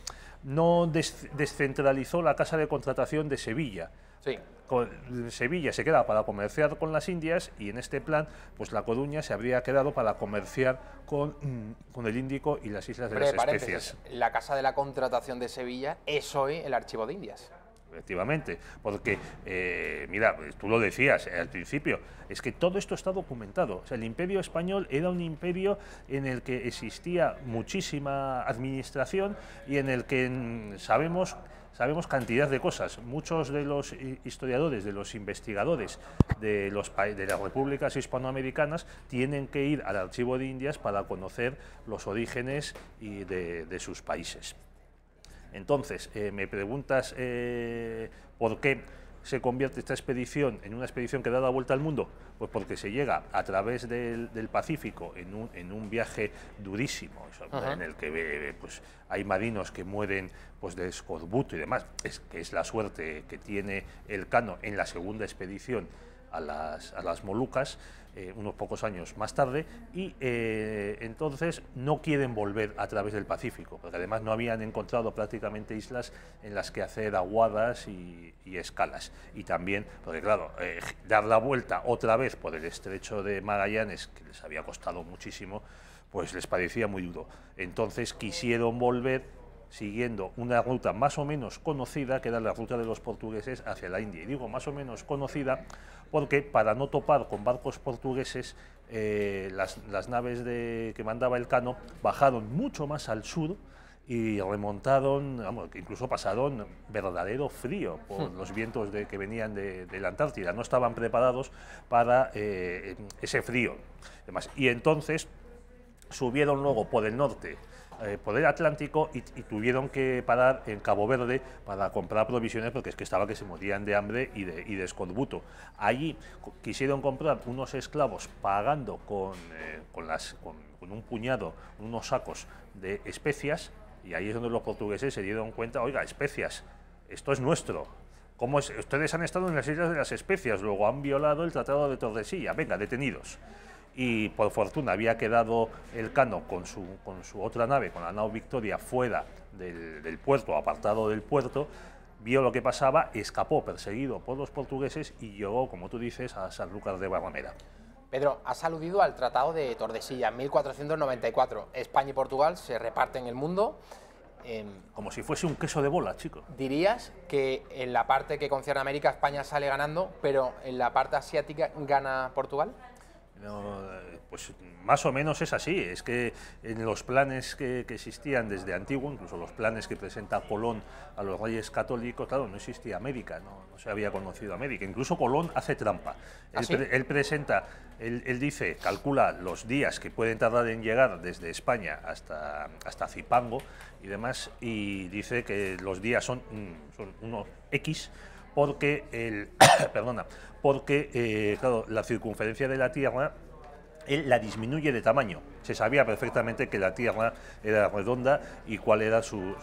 no descentralizó la casa de contratación de Sevilla. Sí. Sevilla se queda para comerciar con las Indias y en este plan pues La Coruña se habría quedado para comerciar con el Índico y las Islas de las Especias. La Casa de la Contratación de Sevilla es hoy el Archivo de Indias. Efectivamente, porque, mira, tú lo decías al principio, es que todo esto está documentado. O sea, el Imperio Español era un imperio en el que existía muchísima administración y en el que sabemos cantidad de cosas. Muchos de los historiadores, de los investigadores de las repúblicas hispanoamericanas tienen que ir al Archivo de Indias para conocer los orígenes de sus países. Entonces, me preguntas por qué se convierte esta expedición en una expedición que da la vuelta al mundo. Pues porque se llega a través del Pacífico en un viaje durísimo, en el que pues, hay marinos que mueren pues, de escorbuto y demás, que es la suerte que tiene Elcano en la segunda expedición a las Molucas, unos pocos años más tarde, y entonces no quieren volver a través del Pacífico, porque además no habían encontrado prácticamente islas en las que hacer aguadas y escalas. Y también, porque claro, dar la vuelta otra vez por el estrecho de Magallanes, que les había costado muchísimo, pues les parecía muy duro. Entonces quisieron volver siguiendo una ruta más o menos conocida, que era la ruta de los portugueses hacia la India. Y digo más o menos conocida porque para no topar con barcos portugueses, las naves que mandaba Elcano bajaron mucho más al sur y remontaron, incluso pasaron verdadero frío por los vientos que venían de la Antártida. No estaban preparados para ese frío. Y entonces subieron luego por el norte, por el Atlántico, y tuvieron que parar en Cabo Verde para comprar provisiones, porque es que estaba que se morían de hambre y de escorbuto. Allí quisieron comprar unos esclavos pagando con un puñado, unos sacos de especias, y ahí es donde los portugueses se dieron cuenta: oiga, especias, esto es nuestro. ¿Cómo es? Ustedes han estado en las Islas de las Especias, luego han violado el Tratado de Tordesillas, venga, detenidos. Y por fortuna había quedado Elcano con su otra nave, con la nao Victoria, fuera del puerto, apartado del puerto, vio lo que pasaba, escapó perseguido por los portugueses y llegó, como tú dices, a Sanlúcar de Barrameda. Pedro, has aludido al Tratado de Tordesillas, 1494. España y Portugal se reparten el mundo. Como si fuese un queso de bola, chico. ¿Dirías que en la parte que concierne a América España sale ganando, pero en la parte asiática gana Portugal? No, pues más o menos es así. Es que en los planes que existían desde antiguo, incluso los planes que presenta Colón a los reyes católicos, claro, no existía América, no se había conocido América. Incluso Colón hace trampa. Él presenta, él dice, calcula los días que pueden tardar en llegar desde España hasta Zipango y demás, y dice que los días son unos X, porque claro, la circunferencia de la Tierra él la disminuye de tamaño. Se sabía perfectamente que la Tierra era redonda y cuál era su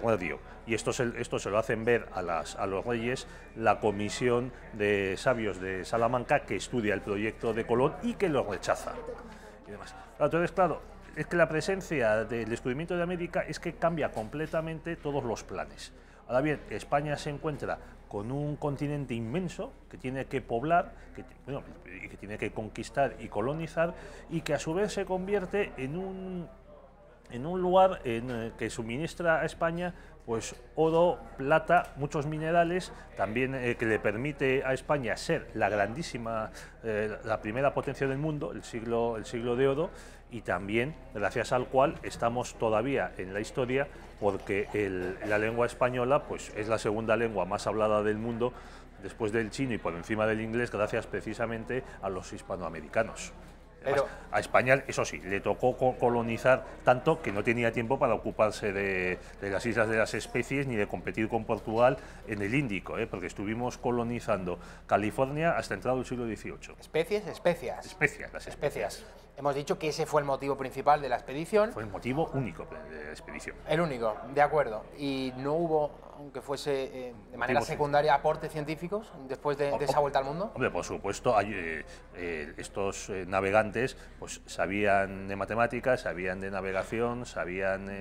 radio. Y esto se lo hacen ver a los reyes la comisión de sabios de Salamanca, que estudia el proyecto de Colón y que lo rechaza. Y demás. Entonces, claro, es que la presencia del descubrimiento de América es que cambia completamente todos los planes. Ahora bien, España se encuentra con un continente inmenso que tiene que poblar, y que tiene que conquistar y colonizar, y que a su vez se convierte en un lugar que suministra a España pues oro, plata, muchos minerales, también que le permite a España ser la grandísima, la primera potencia del mundo, el siglo de oro, y también gracias al cual estamos todavía en la historia, porque la lengua española pues es la segunda lengua más hablada del mundo después del chino y por encima del inglés, gracias precisamente a los hispanoamericanos. Además, a España, eso sí, le tocó colonizar tanto que no tenía tiempo para ocuparse de las Islas de las Especies ni de competir con Portugal en el Índico, porque estuvimos colonizando California hasta entrado el siglo XVIII. ¿Especies? Especias. Especias, las especias. Hemos dicho que ese fue el motivo principal de la expedición. Fue el motivo único de la expedición. El único, de acuerdo. Y no hubo, aunque fuese de manera secundaria, aportes científicos después de esa vuelta al mundo. Hombre, por supuesto, estos navegantes pues sabían de matemáticas, sabían de navegación, sabían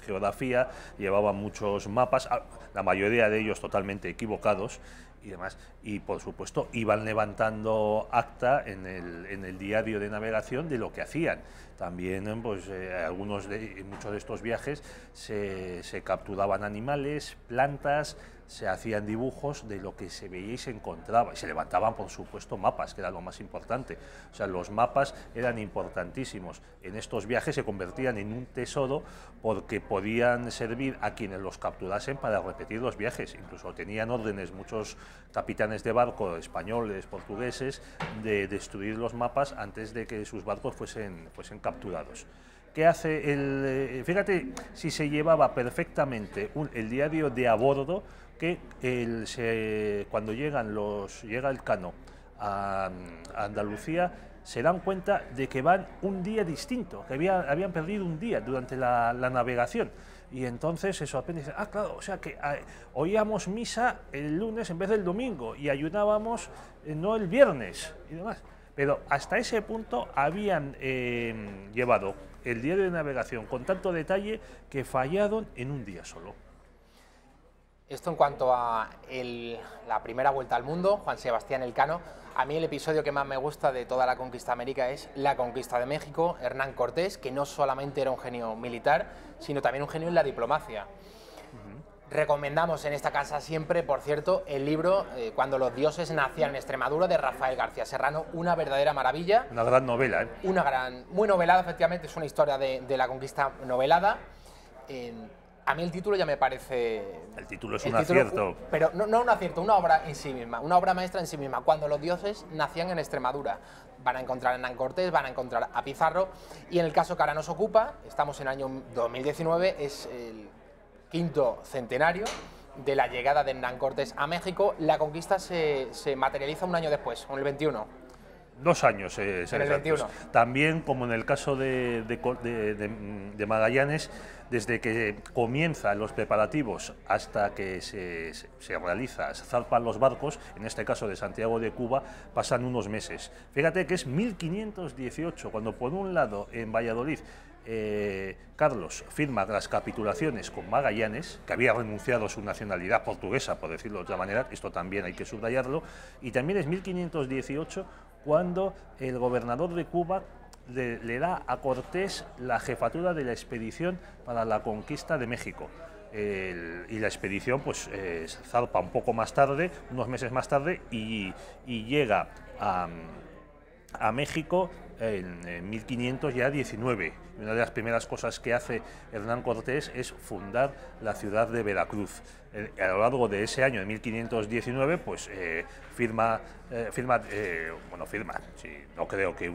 geografía, llevaban muchos mapas, la mayoría de ellos totalmente equivocados y demás, y por supuesto iban levantando acta en el diario de navegación de lo que hacían. También pues, en muchos de estos viajes se capturaban animales, plantas, se hacían dibujos de lo que se veía y se encontraba, y se levantaban, por supuesto, mapas, que era lo más importante. O sea, los mapas eran importantísimos. En estos viajes se convertían en un tesoro porque podían servir a quienes los capturasen para repetir los viajes. Incluso tenían órdenes muchos capitanes de barco españoles, portugueses, de destruir los mapas antes de que sus barcos fuesen capturados. ¿Qué hace fíjate si se llevaba perfectamente el diario de a bordo, que cuando llega el Cano a Andalucía, se dan cuenta de que van un día distinto, que habían perdido un día durante la navegación. Y entonces se sorprende y dice, claro, o sea que oíamos misa el lunes en vez del domingo y ayunábamos no el viernes y demás. Pero hasta ese punto habían llevado el diario de navegación con tanto detalle que fallaron en un día solo. Esto en cuanto a la primera vuelta al mundo, Juan Sebastián Elcano. A mí el episodio que más me gusta de toda la conquista de América es la conquista de México, Hernán Cortés, que no solamente era un genio militar, sino también un genio en la diplomacia. Recomendamos en esta casa siempre, por cierto, el libro Cuando los dioses nacían en Extremadura, de Rafael García Serrano, una verdadera maravilla. Una gran novela, muy novelada, efectivamente, es una historia de la conquista novelada. A mí el título ya me parece... El título es un acierto. Pero no un acierto, una obra en sí misma, una obra maestra en sí misma. Cuando los dioses nacían en Extremadura. Van a encontrar a Hernán Cortés, van a encontrar a Pizarro, y en el caso que ahora nos ocupa, estamos en el año 2019, es el 5º centenario de la llegada de Hernán Cortés a México. La conquista se materializa un año después, en el 21. 2 años, en el 21. También, como en el caso de Magallanes, desde que comienzan los preparativos hasta que se zarpan los barcos, en este caso de Santiago de Cuba, pasan unos meses. Fíjate que es 1518, cuando por un lado en Valladolid Carlos firma las capitulaciones con Magallanes, que había renunciado a su nacionalidad portuguesa, por decirlo de otra manera, esto también hay que subrayarlo, y también es 1518 cuando el gobernador de Cuba le da a Cortés la jefatura de la expedición para la conquista de México. Y la expedición pues zarpa un poco más tarde, unos meses más tarde, y llega a México en 1519. Una de las primeras cosas que hace Hernán Cortés es fundar la ciudad de Veracruz. A lo largo de ese año, de 1519, pues firma, sí, no creo que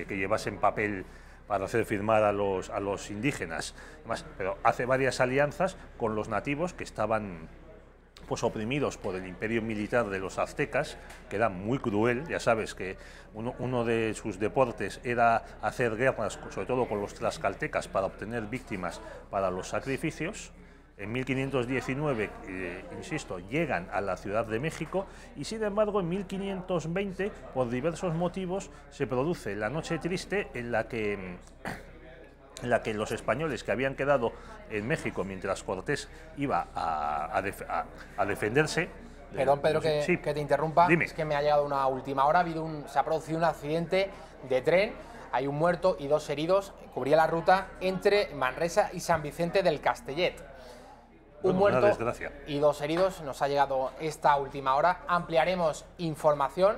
llevasen papel para hacer firmar a los indígenas, además, pero hace varias alianzas con los nativos que estaban pues oprimidos por el imperio militar de los aztecas, que era muy cruel. Ya sabes que uno de sus deportes era hacer guerras, sobre todo con los tlaxcaltecas, para obtener víctimas para los sacrificios. En 1519, insisto, llegan a la Ciudad de México y, sin embargo, en 1520, por diversos motivos, se produce la Noche Triste, en la que en la que los españoles que habían quedado en México mientras Cortés iba a defenderse. Perdón, Pedro, que te interrumpa. Dime. Es que me ha llegado una última hora. Se ha producido un accidente de tren. Hay un muerto y 2 heridos. Cubría la ruta entre Manresa y San Vicente del Castellet. Un muerto y 2 heridos. Nos ha llegado esta última hora. Ampliaremos información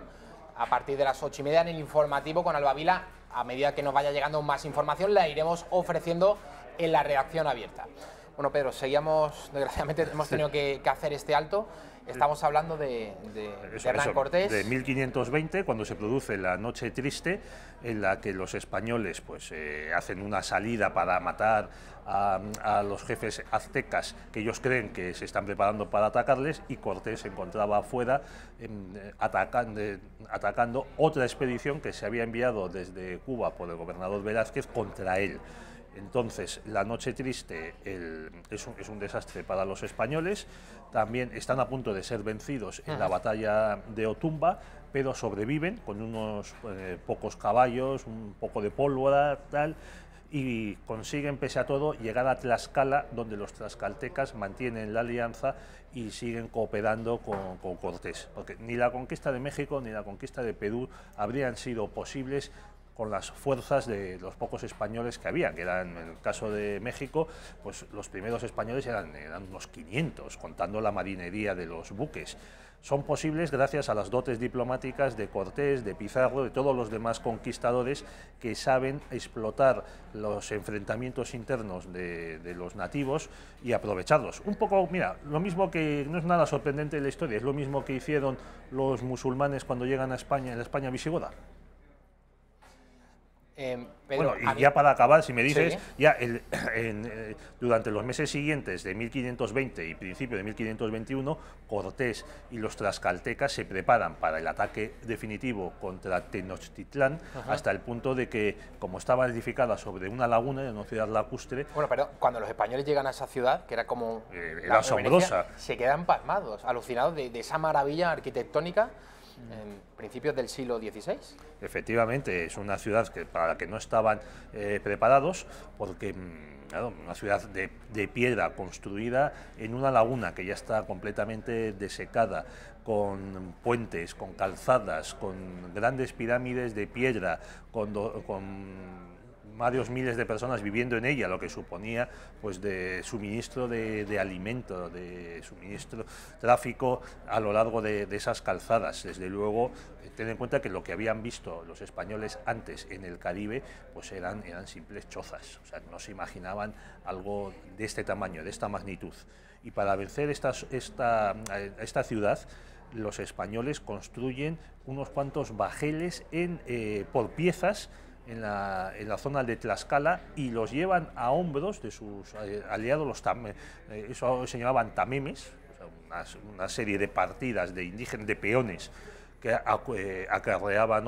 a partir de las 8:30 en el informativo con Alba Vila. A medida que nos vaya llegando más información, la iremos ofreciendo en la redacción abierta. Bueno, Pedro, seguíamos, desgraciadamente hemos tenido que hacer este alto. Estamos hablando de Hernán Cortés. De 1520, cuando se produce la Noche Triste, en la que los españoles pues, hacen una salida para matar a los jefes aztecas que ellos creen que se están preparando para atacarles, y Cortés se encontraba afuera atacando otra expedición que se había enviado desde Cuba por el gobernador Velázquez contra él. Entonces, la Noche Triste es un desastre para los españoles. También están a punto de ser vencidos en la batalla de Otumba, pero sobreviven con unos pocos caballos, un poco de pólvora, tal, y consiguen, pese a todo, llegar a Tlaxcala, donde los tlaxcaltecas mantienen la alianza y siguen cooperando con Cortés. Porque ni la conquista de México ni la conquista de Perú habrían sido posibles con las fuerzas de los pocos españoles que había, que eran, en el caso de México, pues los primeros españoles eran unos 500, contando la marinería de los buques. Son posibles gracias a las dotes diplomáticas de Cortés, de Pizarro, de todos los demás conquistadores que saben explotar los enfrentamientos internos de los nativos y aprovecharlos. Un poco, mira, lo mismo que, no es nada sorprendente en la historia, es lo mismo que hicieron los musulmanes cuando llegan a España, en la España visigoda. Pedro, bueno, y ya para acabar, si me dices, sí, ya durante los meses siguientes de 1520 y principio de 1521, Cortés y los tlaxcaltecas se preparan para el ataque definitivo contra Tenochtitlán, hasta el punto de que, como estaba edificada sobre una laguna, de una ciudad lacustre... Bueno, pero cuando los españoles llegan a esa ciudad, que era como... era asombrosa. Se quedan pasmados, alucinados de esa maravilla arquitectónica en principios del siglo XVI. Efectivamente, es una ciudad para la que no estaban preparados, porque claro, una ciudad de piedra construida en una laguna que ya está completamente desecada, con puentes, con calzadas, con grandes pirámides de piedra, con varios miles de personas viviendo en ella, lo que suponía pues de suministro de alimento, de suministro, tráfico a lo largo de esas calzadas. Desde luego, ten en cuenta que lo que habían visto los españoles antes en el Caribe pues eran simples chozas, o sea, no se imaginaban algo de este tamaño, de esta magnitud. Y para vencer esta ciudad, los españoles construyen unos cuantos bajeles por piezas en la zona de Tlaxcala, y los llevan a hombros de sus aliados, eso se llamaban tamemes, o sea, una serie de partidas de indígenas, de peones que acarreaban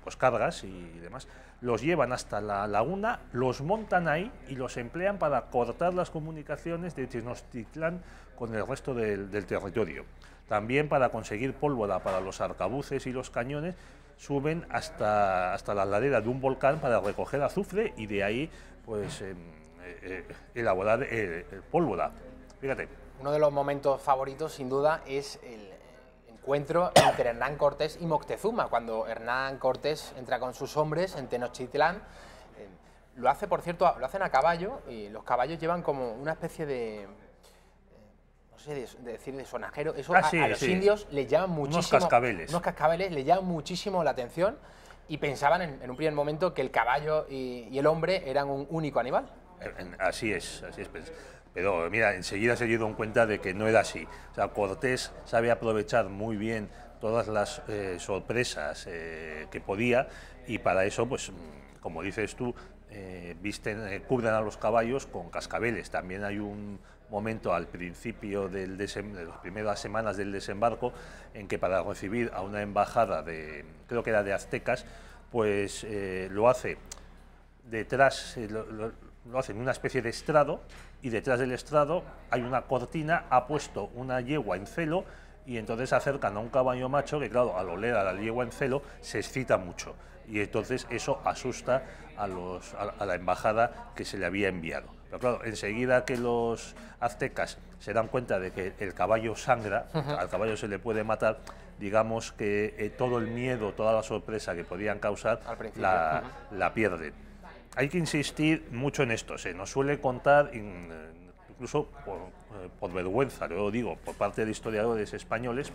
pues cargas y demás. Los llevan hasta la laguna, los montan ahí y los emplean para cortar las comunicaciones de Tenochtitlán con el resto del territorio. También para conseguir pólvora para los arcabuces y los cañones, suben hasta la ladera de un volcán para recoger azufre y de ahí pues elaborar pólvora. Fíjate. Uno de los momentos favoritos, sin duda, es el encuentro entre Hernán Cortés y Moctezuma, cuando Hernán Cortés entra con sus hombres en Tenochtitlán. Lo hace, por cierto, lo hacen a caballo, y los caballos llevan como una especie de... no sé decir de sonajero, eso a los indios les llama muchísimo... Unos cascabeles les llaman muchísimo la atención, y pensaban en un primer momento que el caballo y el hombre eran un único animal. Así es. Pero mira, enseguida se dieron cuenta de que no era así. O sea, Cortés sabe aprovechar muy bien todas las sorpresas que podía, y para eso, pues, como dices tú, cubren a los caballos con cascabeles. También hay un momento al principio de las primeras semanas del desembarco en que, para recibir a una embajada creo que era de aztecas, pues lo hace detrás, lo hace en una especie de estrado, y detrás del estrado hay una cortina, ha puesto una yegua en celo y entonces acercan a un caballo macho que, claro, al oler a la yegua en celo se excita mucho, y entonces eso asusta a la embajada que se le había enviado. Pero claro, enseguida que los aztecas se dan cuenta de que el caballo sangra, al caballo se le puede matar, digamos que todo el miedo, toda la sorpresa que podían causar la pierden. Hay que insistir mucho en esto, se nos suele contar, incluso por vergüenza, lo digo, por parte de historiadores españoles,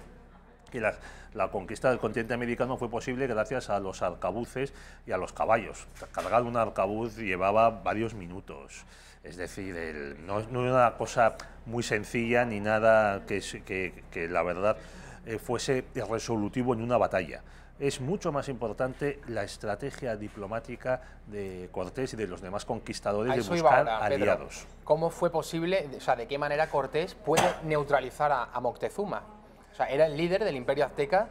que la conquista del continente americano fue posible gracias a los arcabuces y a los caballos. Cargar un arcabuz llevaba varios minutos, es decir, no era una cosa muy sencilla ni nada que la verdad fuese resolutivo en una batalla. Es mucho más importante la estrategia diplomática de Cortés y de los demás conquistadores de buscar aliados. Pedro, ¿cómo fue posible, o sea, de qué manera Cortés puede neutralizar a Moctezuma? O sea, era el líder del Imperio Azteca,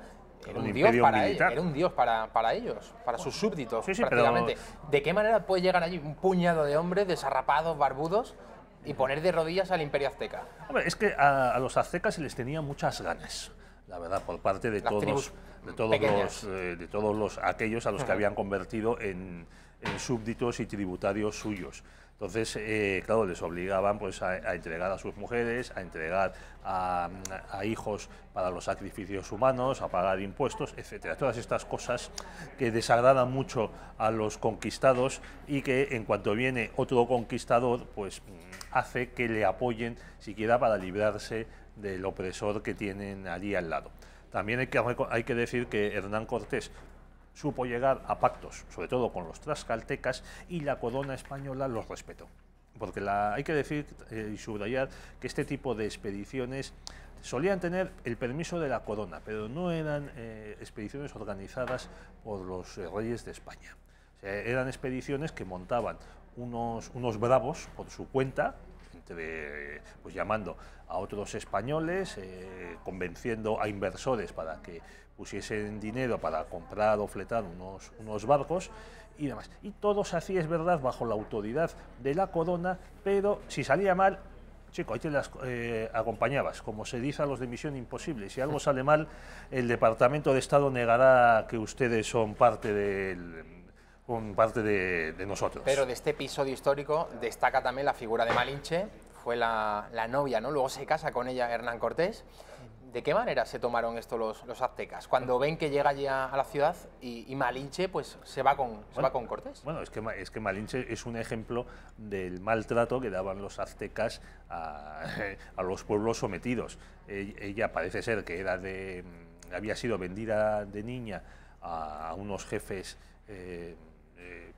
era un dios para ellos, era un dios para ellos, para sus súbditos, prácticamente. Pero... ¿De qué manera puede llegar allí un puñado de hombres desarrapados, barbudos, y poner de rodillas al Imperio Azteca? Hombre, es que a los aztecas se les tenía muchas ganas, la verdad, por parte de todos aquellos a los que habían convertido en súbditos y tributarios suyos. Entonces, claro, les obligaban pues, a entregar a sus mujeres, a entregar a hijos para los sacrificios humanos, a pagar impuestos, etcétera. Todas estas cosas que desagradan mucho a los conquistados y que en cuanto viene otro conquistador, pues hace que le apoyen siquiera para librarse del opresor que tienen allí al lado. También hay que decir que Hernán Cortés supo llegar a pactos, sobre todo con los tlaxcaltecas, y la corona española los respetó. Porque hay que decir y subrayar que este tipo de expediciones solían tener el permiso de la corona, pero no eran expediciones organizadas por los reyes de España. O sea, eran expediciones que montaban unos bravos por su cuenta, pues llamando a otros españoles, convenciendo a inversores para que pusiesen dinero para comprar o fletar unos barcos y demás. Y todo se hacía, es verdad, bajo la autoridad de la corona, pero si salía mal, chico, ahí te las acompañabas, como se dice a los de Misión Imposible. Si algo sale mal, el Departamento de Estado negará que ustedes son parte de nosotros. Pero de este episodio histórico destaca también la figura de Malinche, fue la novia, ¿no? Luego se casa con ella Hernán Cortés. ¿De qué manera se tomaron esto los aztecas? Cuando ven que llega allí a la ciudad y Malinche pues se va con Cortés. Bueno, es que Malinche es un ejemplo del maltrato que daban los aztecas a los pueblos sometidos. Ella parece ser que había sido vendida de niña a unos jefes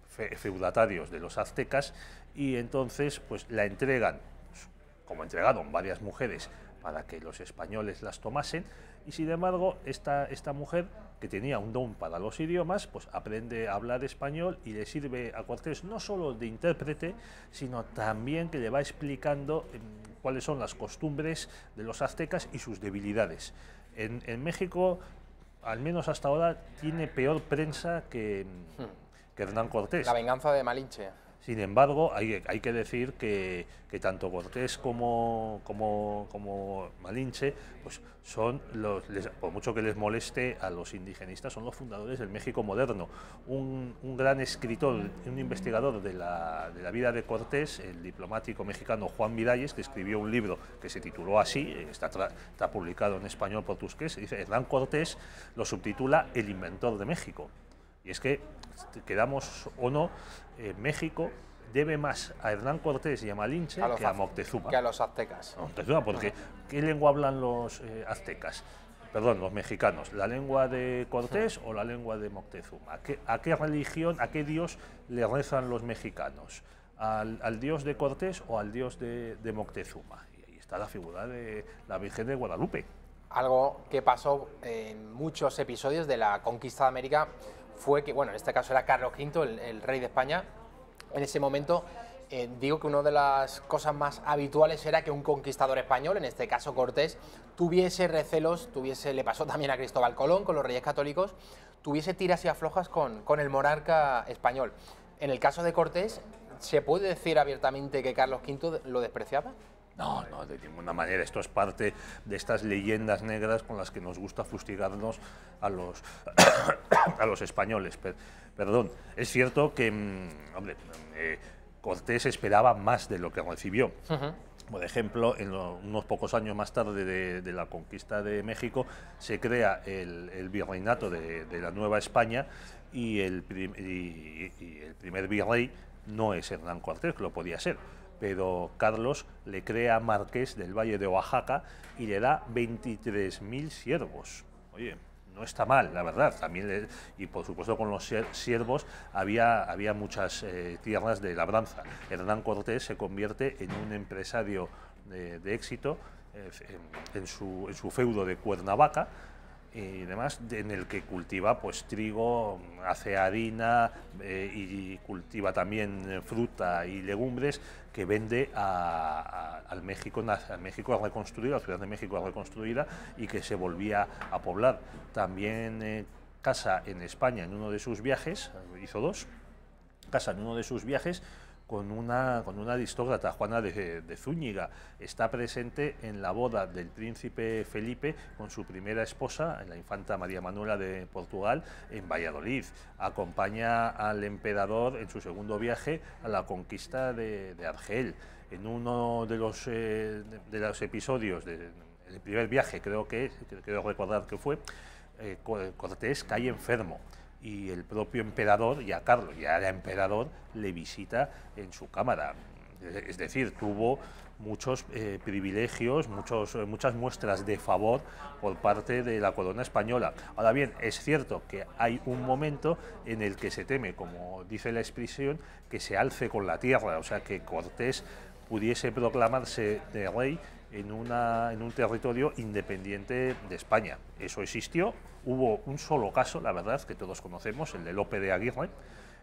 feudatarios de los aztecas y entonces pues la entregan, como entregaron varias mujeres, para que los españoles las tomasen, y sin embargo esta mujer, que tenía un don para los idiomas, pues aprende a hablar español y le sirve a Cortés no solo de intérprete, sino también que le va explicando cuáles son las costumbres de los aztecas y sus debilidades. En México, al menos hasta ahora, tiene peor prensa que Hernán Cortés. La venganza de Malinche. Sin embargo, hay que decir que tanto Cortés como Malinche, pues son por mucho que les moleste a los indigenistas, son los fundadores del México moderno. Un gran escritor, un investigador de la vida de Cortés, el diplomático mexicano Juan Miralles, que escribió un libro que se tituló así, está publicado en español por Tusquets, dice: Hernán Cortés lo subtitula El inventor de México. Y es que, quedamos o no, México debe más a Hernán Cortés y a Malinche que a Moctezuma. Que a los aztecas. Moctezuma, porque ¿qué lengua hablan los aztecas? Perdón, los mexicanos. ¿La lengua de Cortés o la lengua de Moctezuma? ¿A qué religión, a qué dios le rezan los mexicanos? ¿Al dios de Cortés o al dios de Moctezuma? Y ahí está la figura de la Virgen de Guadalupe. Algo que pasó en muchos episodios de la conquista de América fue que, bueno, en este caso era Carlos V, el rey de España. En ese momento, digo que una de las cosas más habituales era que un conquistador español, en este caso Cortés, tuviese recelos, le pasó también a Cristóbal Colón con los reyes católicos, tuviese tiras y aflojas con el monarca español. En el caso de Cortés, ¿se puede decir abiertamente que Carlos V lo despreciaba? No, no, de ninguna manera. Esto es parte de estas leyendas negras con las que nos gusta fustigarnos a los, a los españoles. Perdón, es cierto que, hombre, Cortés esperaba más de lo que recibió. Por ejemplo, unos pocos años más tarde de la conquista de México, se crea el virreinato de la Nueva España y el primer virrey no es Hernán Cortés, que lo podía ser, pero Carlos le crea marqués del Valle de Oaxaca y le da 23.000 siervos. Oye, no está mal, la verdad. También y por supuesto con los siervos había muchas tierras de labranza. Hernán Cortés se convierte en un empresario de éxito en su feudo de Cuernavaca y demás, en el que cultiva pues trigo, hace harina y cultiva también fruta y legumbres que vende al México reconstruido, a la Ciudad de México reconstruida, y que se volvía a poblar. También casa en España en uno de sus viajes, hizo dos, casa en uno de sus viajes con una aristócrata, Juana de Zúñiga. Está presente en la boda del príncipe Felipe con su primera esposa, la infanta María Manuela de Portugal, en Valladolid. Acompaña al emperador en su segundo viaje a la conquista de Argel. En uno de los episodios del primer viaje, creo recordar que fue, Cortés cae enfermo. Y el propio emperador, ya Carlos, ya era emperador, le visita en su cámara. Es decir, tuvo muchos privilegios, muchas muestras de favor por parte de la corona española. Ahora bien, es cierto que hay un momento en el que se teme, como dice la expresión, que se alce con la tierra, o sea, que Cortés pudiese proclamarse de rey en un territorio independiente de España. Eso existió. Hubo un solo caso, la verdad, que todos conocemos, el de Lope de Aguirre,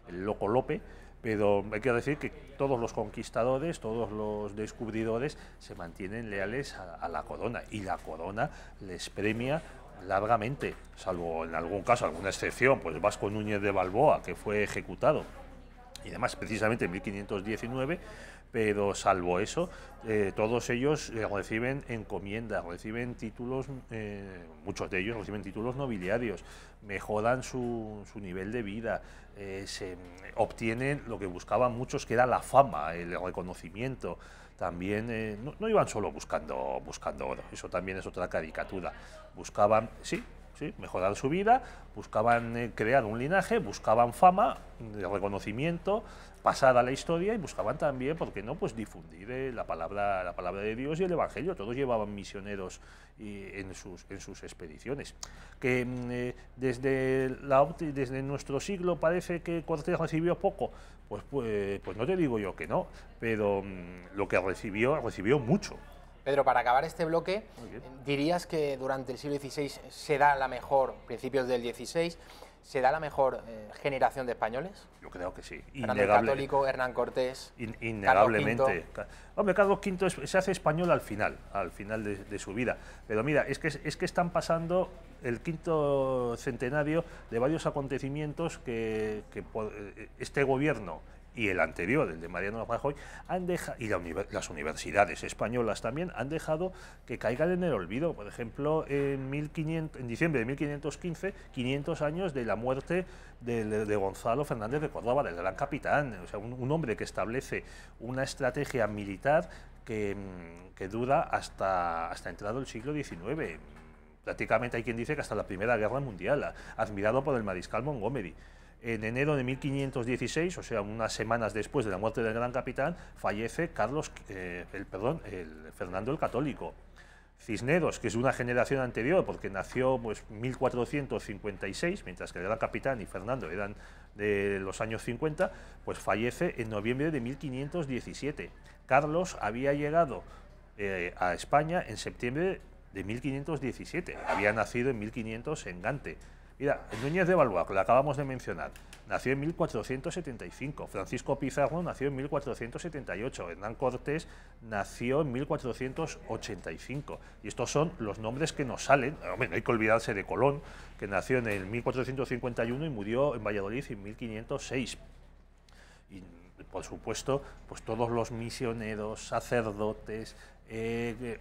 el loco Lope, pero hay que decir que todos los conquistadores, todos los descubridores se mantienen leales a la corona, y la corona les premia largamente, salvo en algún caso, alguna excepción, pues Vasco Núñez de Balboa, que fue ejecutado, y además precisamente en 1519, pero salvo eso, todos ellos reciben encomiendas, reciben títulos, muchos de ellos reciben títulos nobiliarios, mejoran su nivel de vida, se obtienen lo que buscaban muchos, que era la fama, el reconocimiento. También no iban solo buscando oro, eso también es otra caricatura. Buscaban, sí, mejorar su vida, buscaban crear un linaje, buscaban fama, reconocimiento, pasar a la historia, y buscaban también, ¿por qué no?, pues difundir la palabra de Dios y el Evangelio. Todos llevaban misioneros en sus expediciones. Que desde nuestro siglo parece que Cortés recibió poco, pues no te digo yo que no, pero lo que recibió mucho. Pedro, para acabar este bloque, ¿dirías que durante el siglo XVI se da la mejor, principios del XVI, se da la mejor generación de españoles? Yo creo que sí. Fernando el Católico, Hernán Cortés, innegablemente. Hombre, Carlos V se hace español al final de su vida. Pero mira, es que están pasando el quinto centenario de varios acontecimientos que este gobierno y el anterior, el de Mariano Rajoy, y las universidades españolas también han dejado que caigan en el olvido. Por ejemplo, en diciembre de 1515, 500 años de la muerte de Gonzalo Fernández de Córdoba, del gran capitán, o sea, un hombre que establece una estrategia militar que dura hasta entrado el siglo XIX. Prácticamente hay quien dice que hasta la Primera Guerra Mundial, admirado por el mariscal Montgomery. En enero de 1516, o sea, unas semanas después de la muerte del gran capitán, fallece Fernando el Católico. Cisneros, que es una generación anterior, porque nació pues 1456, mientras que el gran capitán y Fernando eran de los años 50, pues fallece en noviembre de 1517. Carlos había llegado a España en septiembre de 1517, había nacido en 1500 en Gante. Mira, Núñez de Balboa, que lo acabamos de mencionar, nació en 1475, Francisco Pizarro nació en 1478, Hernán Cortés nació en 1485. Y estos son los nombres que nos salen. Hombre, no hay que olvidarse de Colón, que nació en el 1451 y murió en Valladolid en 1506. Y, por supuesto, pues todos los misioneros, sacerdotes,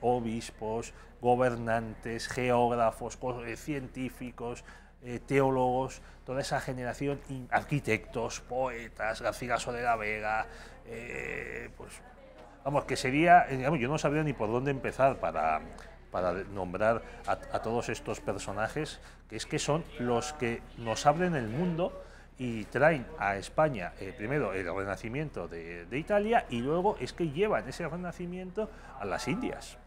obispos, gobernantes, geógrafos, científicos, teólogos, toda esa generación, arquitectos, poetas, Garcilaso de la Vega, pues vamos, que sería, digamos, yo no sabría ni por dónde empezar para nombrar a todos estos personajes, que son los que nos abren el mundo y traen a España, primero el Renacimiento de Italia, y luego es que llevan ese Renacimiento a las Indias,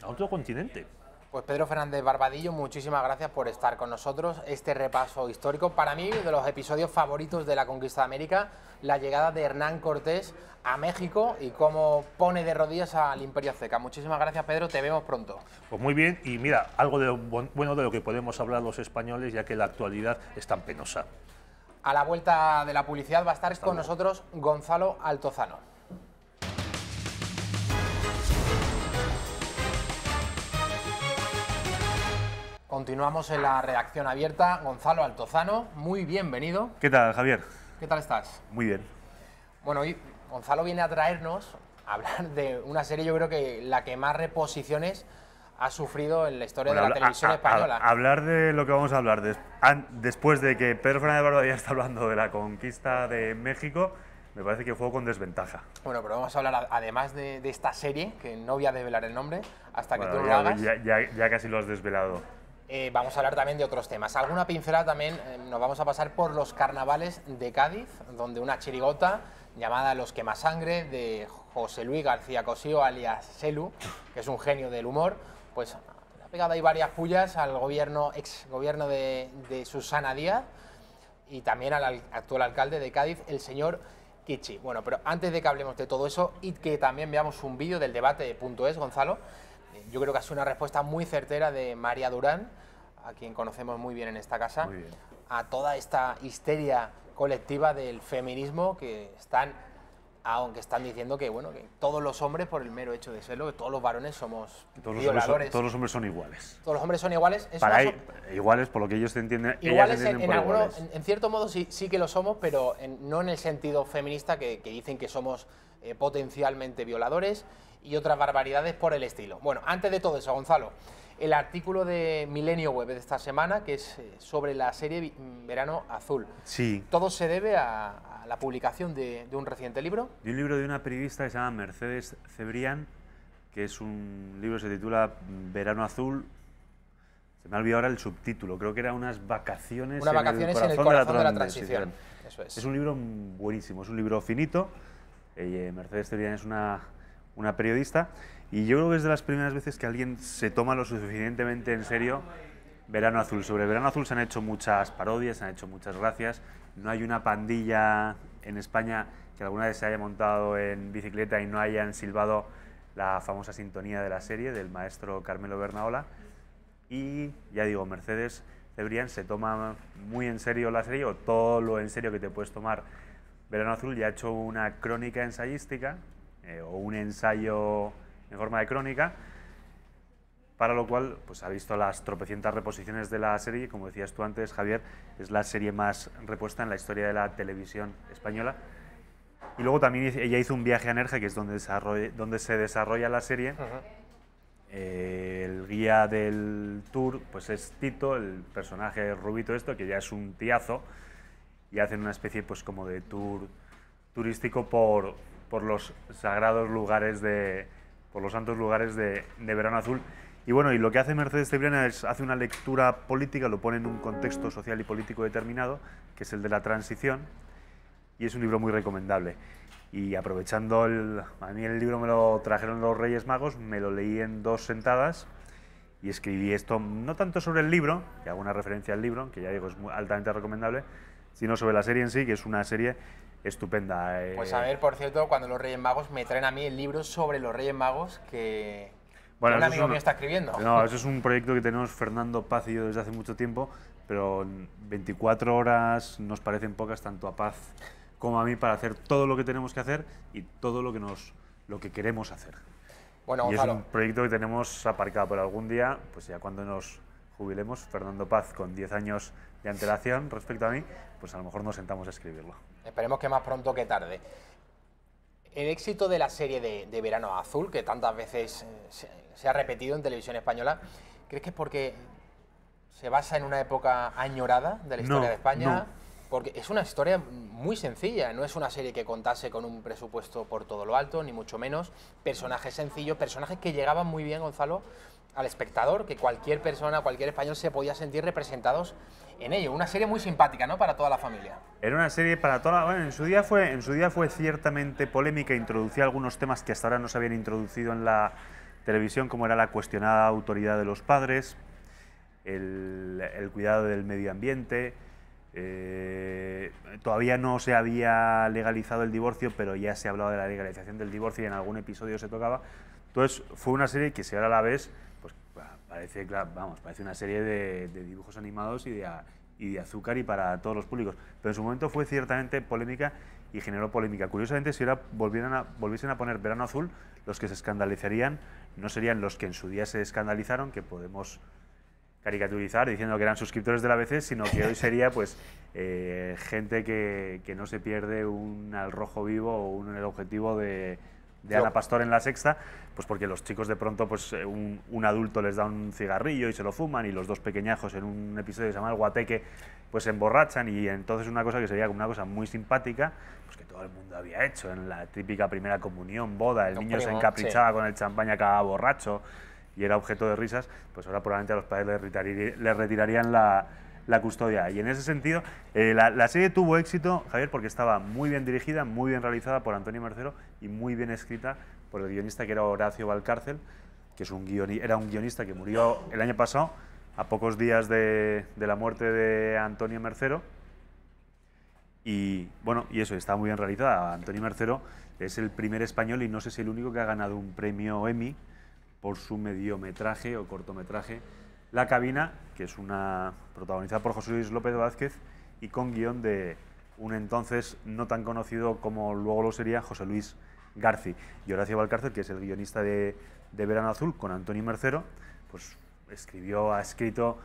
a otro continente. Pues Pedro Fernández Barbadillo, muchísimas gracias por estar con nosotros. Este repaso histórico, para mí, de los episodios favoritos de la conquista de América, la llegada de Hernán Cortés a México y cómo pone de rodillas al Imperio Azteca. Muchísimas gracias, Pedro, te vemos pronto. Pues muy bien, y mira, algo de lo bueno de lo que podemos hablar los españoles, ya que la actualidad es tan penosa. A la vuelta de la publicidad va a estar con nosotros Gonzalo Altozano. Continuamos en la redacción abierta. Gonzalo Altozano, muy bienvenido. ¿Qué tal, Javier? ¿Qué tal estás? Muy bien. Bueno, hoy Gonzalo viene a traernos a hablar de una serie, yo creo que la que más reposiciones ha sufrido en la historia de la televisión española. Hablar de lo que vamos a hablar después de que Pedro Fernández Barbadillo está hablando de la conquista de México, me parece que juego con desventaja. Bueno, pero vamos a hablar además de esta serie, que no voy a desvelar el nombre hasta que tú lo hagas. Ya casi lo has desvelado. Vamos a hablar también de otros temas. Alguna pincelada también, nos vamos a pasar por los carnavales de Cádiz, donde una chirigota llamada Los Quemasangre, de José Luis García Cosío, alias Selu, que es un genio del humor, pues le ha pegado ahí varias pullas al ex gobierno de Susana Díaz y también al actual alcalde de Cádiz, el señor Kichi. Bueno, pero antes de que hablemos de todo eso y que también veamos un vídeo del debate de Punto Es, Gonzalo, yo creo que ha sido una respuesta muy certera de María Durán, a quien conocemos muy bien en esta casa, a toda esta histeria colectiva del feminismo que están, aunque están diciendo que, bueno, que todos los hombres, por el mero hecho de serlo, que todos los varones somos violadores. Todos los hombres son iguales. Todos los hombres son iguales. Iguales, por lo que ellos entienden. Iguales en cierto modo sí que lo somos, pero no en el sentido feminista que dicen que somos potencialmente violadores y otras barbaridades por el estilo. Bueno, antes de todo eso, Gonzalo, el artículo de Milenio Web de esta semana, que es sobre la serie Verano Azul. Sí. ¿Todo se debe a la publicación de un reciente libro? De un libro de una periodista que se llama Mercedes Cebrián, que es un libro que se titula Verano Azul. Se me ha olvidado ahora el subtítulo, creo que era Unas vacaciones, en el corazón de la transición. Eso es. Es un libro buenísimo, es un libro finito. Mercedes Cebrián es una periodista, y yo creo que es de las primeras veces que alguien se toma lo suficientemente en serio Verano Azul. Sobre Verano Azul se han hecho muchas parodias, se han hecho muchas gracias. No hay una pandilla en España que alguna vez se haya montado en bicicleta y no hayan silbado la famosa sintonía de la serie del maestro Carmelo Bernaola. Y ya digo, Mercedes Cebrián se toma muy en serio la serie, o todo lo en serio que te puedes tomar Verano Azul. Ya ha hecho una crónica ensayística, o un ensayo en forma de crónica, para lo cual pues ha visto las tropecientas reposiciones de la serie. Como decías tú antes, Javier, es la serie más repuesta en la historia de la televisión española. Y luego también ella hizo un viaje a Nerja, que es donde se desarrolla la serie. El guía del tour pues es Tito, el personaje rubito que ya es un tiazo, y hacen una especie pues como de tour turístico por los sagrados lugares por los santos lugares de Verano Azul. Y bueno, y lo que hace Mercedes Cebrián es hace una lectura política, lo pone en un contexto social y político determinado, que es el de la transición, y es un libro muy recomendable. Y aprovechando, a mí el libro me lo trajeron los Reyes Magos, me lo leí en 2 sentadas y escribí esto, no tanto sobre el libro, que hago una referencia al libro, que ya digo es altamente recomendable, sino sobre la serie en sí, que es una serie estupenda. Pues a ver, por cierto, cuando los Reyes Magos me traen a mí el libro sobre los Reyes Magos que un amigo mío está escribiendo. No, eso es un proyecto que tenemos Fernando Paz y yo desde hace mucho tiempo, pero 24 horas nos parecen pocas tanto a Paz como a mí para hacer todo lo que tenemos que hacer y todo lo que queremos hacer. Bueno, y Gonzalo, es un proyecto que tenemos aparcado, pero algún día, pues ya cuando nos jubilemos, Fernando Paz con 10 años de antelación respecto a mí, pues a lo mejor nos sentamos a escribirlo. Esperemos que más pronto que tarde. El éxito de la serie de Verano Azul, que tantas veces se ha repetido en televisión española, ¿crees que es porque se basa en una época añorada de la historia de España? No. Porque es una historia muy sencilla, no es una serie que contase con un presupuesto por todo lo alto, ni mucho menos. Personajes sencillos, personajes que llegaban muy bien, Gonzalo, al espectador, que cualquier persona, cualquier español se podía sentir representados en ello. Una serie muy simpática, ¿no?, para toda la familia. Era una serie para toda la... Bueno, en su día fue ciertamente polémica, introducía algunos temas que hasta ahora no se habían introducido en la televisión, como era la cuestionada autoridad de los padres, el cuidado del medio ambiente. Todavía no se había legalizado el divorcio, pero ya se hablaba de la legalización del divorcio y en algún episodio se tocaba. Entonces fue una serie que, si ahora la ves, pues parece una serie de dibujos animados y de azúcar y para todos los públicos. Pero en su momento fue ciertamente polémica y generó polémica. Curiosamente, si ahora volviesen a poner Verano Azul, los que se escandalizarían no serían los que en su día se escandalizaron, que podemos caricaturizar diciendo que eran suscriptores de la ABC, sino que hoy sería pues gente que no se pierde un Al Rojo Vivo o El Objetivo de Ana Pastor en La Sexta, pues porque los chicos de pronto pues un adulto les da un cigarrillo y se lo fuman, y los dos pequeñajos en un episodio que se llama El Guateque pues se emborrachan, y entonces una cosa que sería una cosa muy simpática, pues que todo el mundo había hecho en la típica primera comunión, boda, el niño se encaprichaba con el champán y acababa borracho y era objeto de risas, pues ahora probablemente a los padres les retirarían la custodia. Y en ese sentido, la serie tuvo éxito, Javier, porque estaba muy bien dirigida, muy bien realizada por Antonio Mercero y muy bien escrita por el guionista, que era Horacio Valcárcel, que era un guionista que murió el año pasado, a pocos días de la muerte de Antonio Mercero. Y bueno, y eso, está muy bien realizada. Antonio Mercero es el primer español, y no sé si el único, que ha ganado un premio Emmy por su mediometraje o cortometraje La Cabina, que es una protagonizada por José Luis López Vázquez y con guión de un entonces no tan conocido como luego lo sería José Luis Garci. Y Horacio Valcárcel, que es el guionista de Verano Azul, con Antonio Mercero, pues ha escrito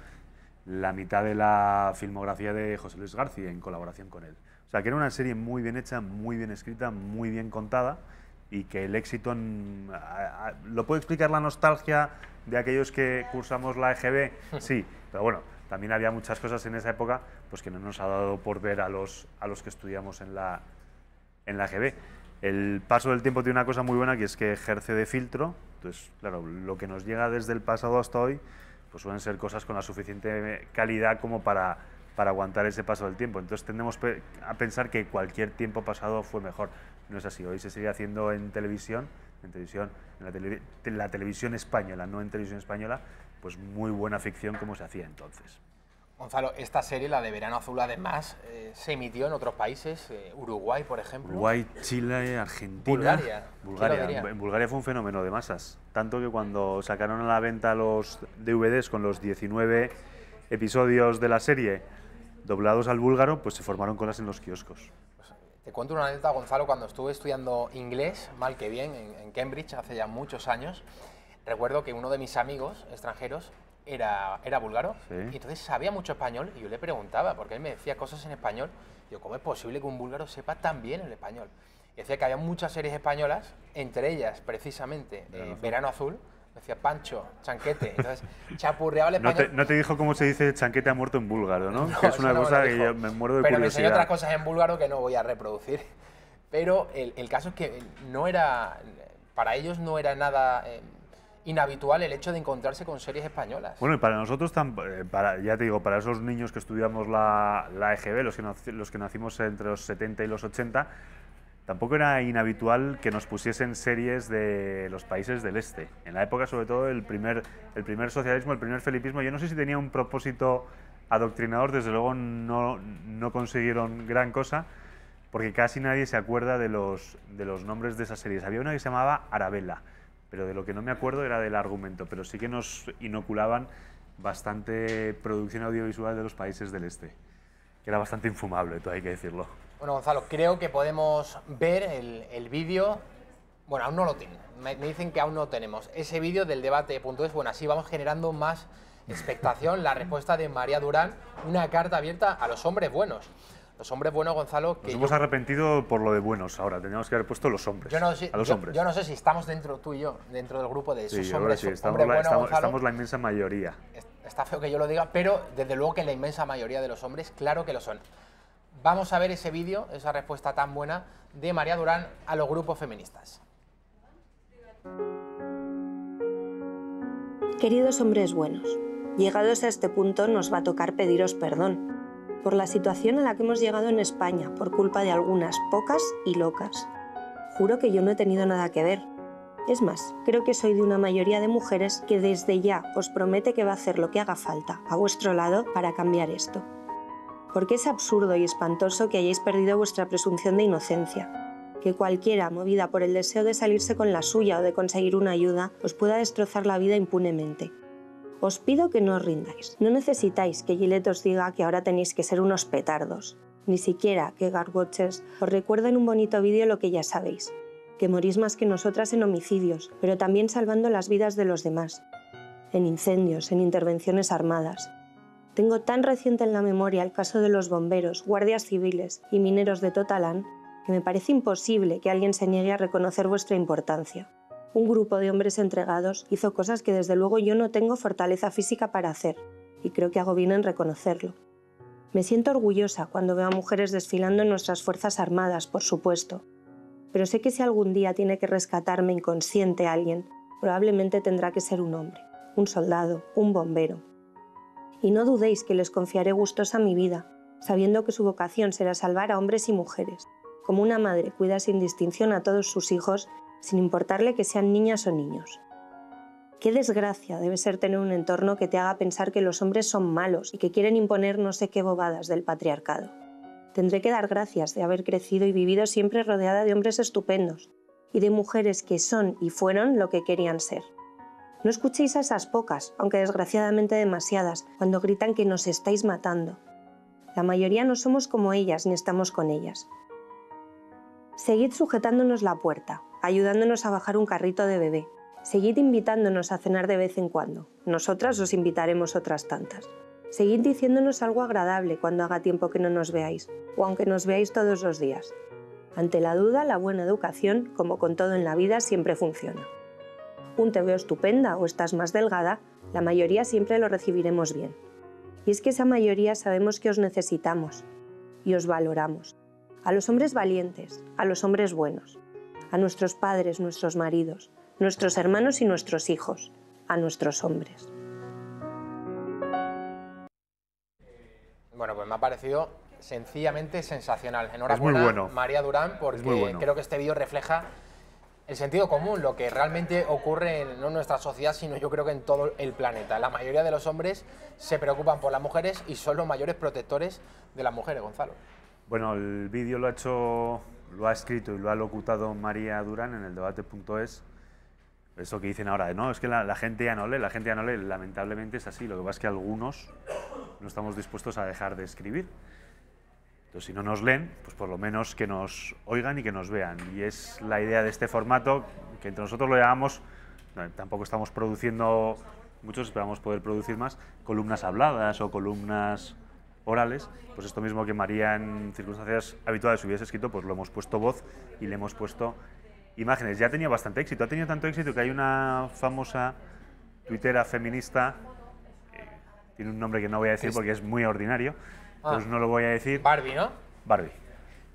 la mitad de la filmografía de José Luis Garci en colaboración con él. O sea, que era una serie muy bien hecha, muy bien escrita, muy bien contada, y que el éxito lo puede explicar la nostalgia de aquellos que cursamos la EGB, sí, pero bueno, también había muchas cosas en esa época pues que no nos ha dado por ver a los que estudiamos en la EGB. El paso del tiempo tiene una cosa muy buena, que es que ejerce de filtro. Entonces, claro, lo que nos llega desde el pasado hasta hoy pues suelen ser cosas con la suficiente calidad como para aguantar ese paso del tiempo. Entonces tendemos a pensar que cualquier tiempo pasado fue mejor. No es así. Hoy se sigue haciendo en la televisión española, no en televisión española, pues muy buena ficción como se hacía entonces. Gonzalo, esta serie, la de Verano Azul, además, se emitió en otros países, Uruguay, por ejemplo. Uruguay, Chile, Argentina. Bulgaria. En Bulgaria fue un fenómeno de masas. Tanto que cuando sacaron a la venta los DVDs con los 19 episodios de la serie doblados al búlgaro, pues se formaron colas en los kioscos. Te cuento una anécdota, Gonzalo. Cuando estuve estudiando inglés, mal que bien, en Cambridge, hace ya muchos años, recuerdo que uno de mis amigos extranjeros era búlgaro, sí. Y entonces sabía mucho español, y yo le preguntaba, porque él me decía cosas en español. Digo, ¿cómo es posible que un búlgaro sepa tan bien el español? Y decía que había muchas series españolas, entre ellas, precisamente, Verano Azul. Me decía Pancho, Chanquete, entonces chapurreaba el español. No te dijo cómo se dice Chanquete ha muerto en búlgaro, ¿no? Que es una cosa que yo me muero de curiosidad. Pero me enseñó otras cosas en búlgaro que no voy a reproducir. Pero el caso es que para ellos no era nada inhabitual el hecho de encontrarse con series españolas. Bueno, y para nosotros, ya te digo, para esos niños que estudiamos la EGB, los que nacimos entre los 70 y los 80, tampoco era inhabitual que nos pusiesen series de los países del este. En la época, sobre todo, el primer socialismo, el primer felipismo, yo no sé si tenía un propósito adoctrinador, desde luego no consiguieron gran cosa, porque casi nadie se acuerda de los nombres de esas series. Había una que se llamaba Arabella, pero de lo que no me acuerdo era del argumento, pero sí que nos inoculaban bastante producción audiovisual de los países del este, que era bastante infumable, todo hay que decirlo. Bueno, Gonzalo, creo que podemos ver el vídeo. Bueno, aún no lo tienen. Me dicen que aún no tenemos ese vídeo del debate.es. Bueno, así vamos generando más expectación. La respuesta de María Durán, una carta abierta a los hombres buenos. Los hombres buenos, Gonzalo... Nos hemos arrepentido por lo de buenos ahora, teníamos que haber puesto los hombres, a los hombres. Yo no sé si estamos dentro, tú y yo, dentro del grupo de esos sí, hombres. Sí, estamos la inmensa mayoría. Está feo que yo lo diga, pero desde luego que la inmensa mayoría de los hombres, claro que lo son. Vamos a ver ese vídeo, esa respuesta tan buena de María Durán a los grupos feministas. Queridos hombres buenos, llegados a este punto nos va a tocar pediros perdón por la situación a la que hemos llegado en España por culpa de algunas pocas y locas. Juro que yo no he tenido nada que ver. Es más, creo que soy de una mayoría de mujeres que desde ya os promete que va a hacer lo que haga falta a vuestro lado para cambiar esto. Porque es absurdo y espantoso que hayáis perdido vuestra presunción de inocencia, que cualquiera movida por el deseo de salirse con la suya o de conseguir una ayuda os pueda destrozar la vida impunemente. Os pido que no os rindáis. No necesitáis que Gillette os diga que ahora tenéis que ser unos petardos. Ni siquiera que Garwatchers os recuerde en un bonito vídeo lo que ya sabéis. Que morís más que nosotras en homicidios, pero también salvando las vidas de los demás. En incendios, en intervenciones armadas. Tengo tan reciente en la memoria el caso de los bomberos, guardias civiles y mineros de Totalán que me parece imposible que alguien se niegue a reconocer vuestra importancia. Un grupo de hombres entregados hizo cosas que desde luego yo no tengo fortaleza física para hacer, y creo que hago bien en reconocerlo. Me siento orgullosa cuando veo a mujeres desfilando en nuestras fuerzas armadas, por supuesto, pero sé que si algún día tiene que rescatarme inconsciente alguien, probablemente tendrá que ser un hombre, un soldado, un bombero. Y no dudéis que les confiaré gustosa mi vida, sabiendo que su vocación será salvar a hombres y mujeres, como una madre cuida sin distinción a todos sus hijos, sin importarle que sean niñas o niños. Qué desgracia debe ser tener un entorno que te haga pensar que los hombres son malos y que quieren imponer no sé qué bobadas del patriarcado. Tendré que dar gracias de haber crecido y vivido siempre rodeada de hombres estupendos y de mujeres que son y fueron lo que querían ser. No escuchéis a esas pocas, aunque desgraciadamente demasiadas, cuando gritan que nos estáis matando. La mayoría no somos como ellas ni estamos con ellas. Seguid sujetándonos la puerta, ayudándonos a bajar un carrito de bebé. Seguid invitándonos a cenar de vez en cuando. Nosotras os invitaremos otras tantas. Seguid diciéndonos algo agradable cuando haga tiempo que no nos veáis, o aunque nos veáis todos los días. Ante la duda, la buena educación, como con todo en la vida, siempre funciona. Un te veo estupenda o estás más delgada, la mayoría siempre lo recibiremos bien. Y es que esa mayoría sabemos que os necesitamos y os valoramos. A los hombres valientes, a los hombres buenos, a nuestros padres, nuestros maridos, nuestros hermanos y nuestros hijos, a nuestros hombres. Bueno, pues me ha parecido sencillamente sensacional. Enhorabuena, es muy bueno. María Durán, porque creo que este vídeo refleja el sentido común, lo que realmente ocurre no en nuestra sociedad, sino yo creo que en todo el planeta. La mayoría de los hombres se preocupan por las mujeres y son los mayores protectores de las mujeres, Gonzalo. Bueno, el vídeo lo ha escrito y lo ha locutado María Durán en el debate.es. Eso que dicen ahora, no, es que la gente ya no lee, lamentablemente es así. Lo que pasa es que algunos no estamos dispuestos a dejar de escribir. Entonces, si no nos leen, pues por lo menos que nos oigan y que nos vean. Y es la idea de este formato, que entre nosotros lo llamamos, tampoco estamos produciendo, muchos esperamos poder producir más, columnas habladas o columnas orales, pues esto mismo que María en circunstancias habituales hubiese escrito, pues lo hemos puesto voz y le hemos puesto imágenes. Ya ha tenido bastante éxito, ha tenido tanto éxito que hay una famosa tuitera feminista, tiene un nombre que no voy a decir porque es muy ordinario, entonces no lo voy a decir. Barbie, ¿no? Barbie.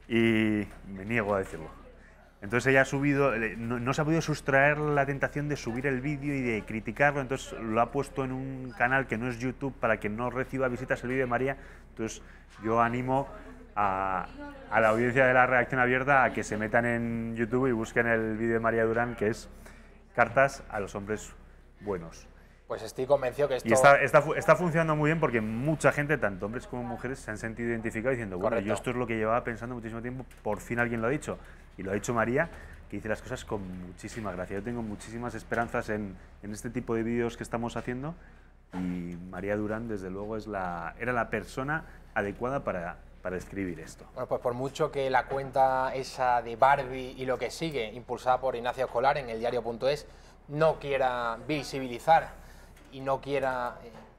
Y me niego a decirlo. Entonces ella ha subido, no se ha podido sustraer la tentación de subir el vídeo y de criticarlo, entonces lo ha puesto en un canal que no es YouTube para que no reciba visitas el vídeo de María. Entonces yo animo a la audiencia de la Redacción Abierta a que se metan en YouTube y busquen el vídeo de María Durán, que es Cartas a los hombres buenos. Pues estoy convencido que esto... Y está funcionando muy bien porque mucha gente, tanto hombres como mujeres, se han sentido identificados diciendo, bueno, Correcto. yo esto es lo que llevaba pensando muchísimo tiempo, por fin alguien lo ha dicho. Y lo ha dicho María, que dice las cosas con muchísima gracia. Yo tengo muchísimas esperanzas en este tipo de vídeos que estamos haciendo y María Durán, desde luego, era la persona adecuada para escribir esto. Bueno, pues por mucho que la cuenta esa de Barbie y lo que sigue, impulsada por Ignacio Escolar en el diario.es, no quiera visibilizar y no quiera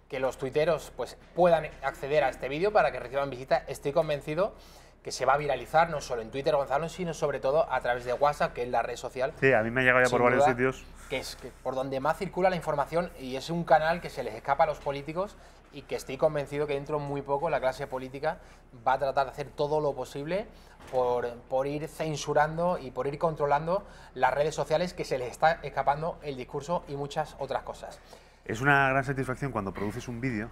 que los tuiteros pues, puedan acceder a este vídeo para que reciban visita. Estoy convencido que se va a viralizar no solo en Twitter, Gonzalo, sino sobre todo a través de WhatsApp, que es la red social. Sí, a mí me ha llegado ya por varios sitios. Que es por donde más circula la información y es un canal que se les escapa a los políticos y que estoy convencido que dentro de muy poco la clase política va a tratar de hacer todo lo posible por ir censurando y por ir controlando las redes sociales, que se les está escapando el discurso y muchas otras cosas. Es una gran satisfacción cuando produces un vídeo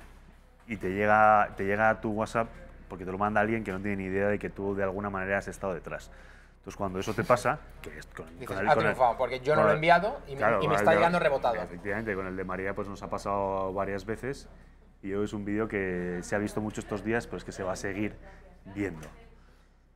y te llega a tu WhatsApp porque te lo manda alguien que no tiene ni idea de que tú de alguna manera has estado detrás. Entonces cuando eso te pasa, que es con ha triunfado, porque yo no lo he enviado y, claro, me está llegando rebotado. Efectivamente, con el de María pues nos ha pasado varias veces y es un vídeo que se ha visto mucho estos días, pero es que se va a seguir viendo.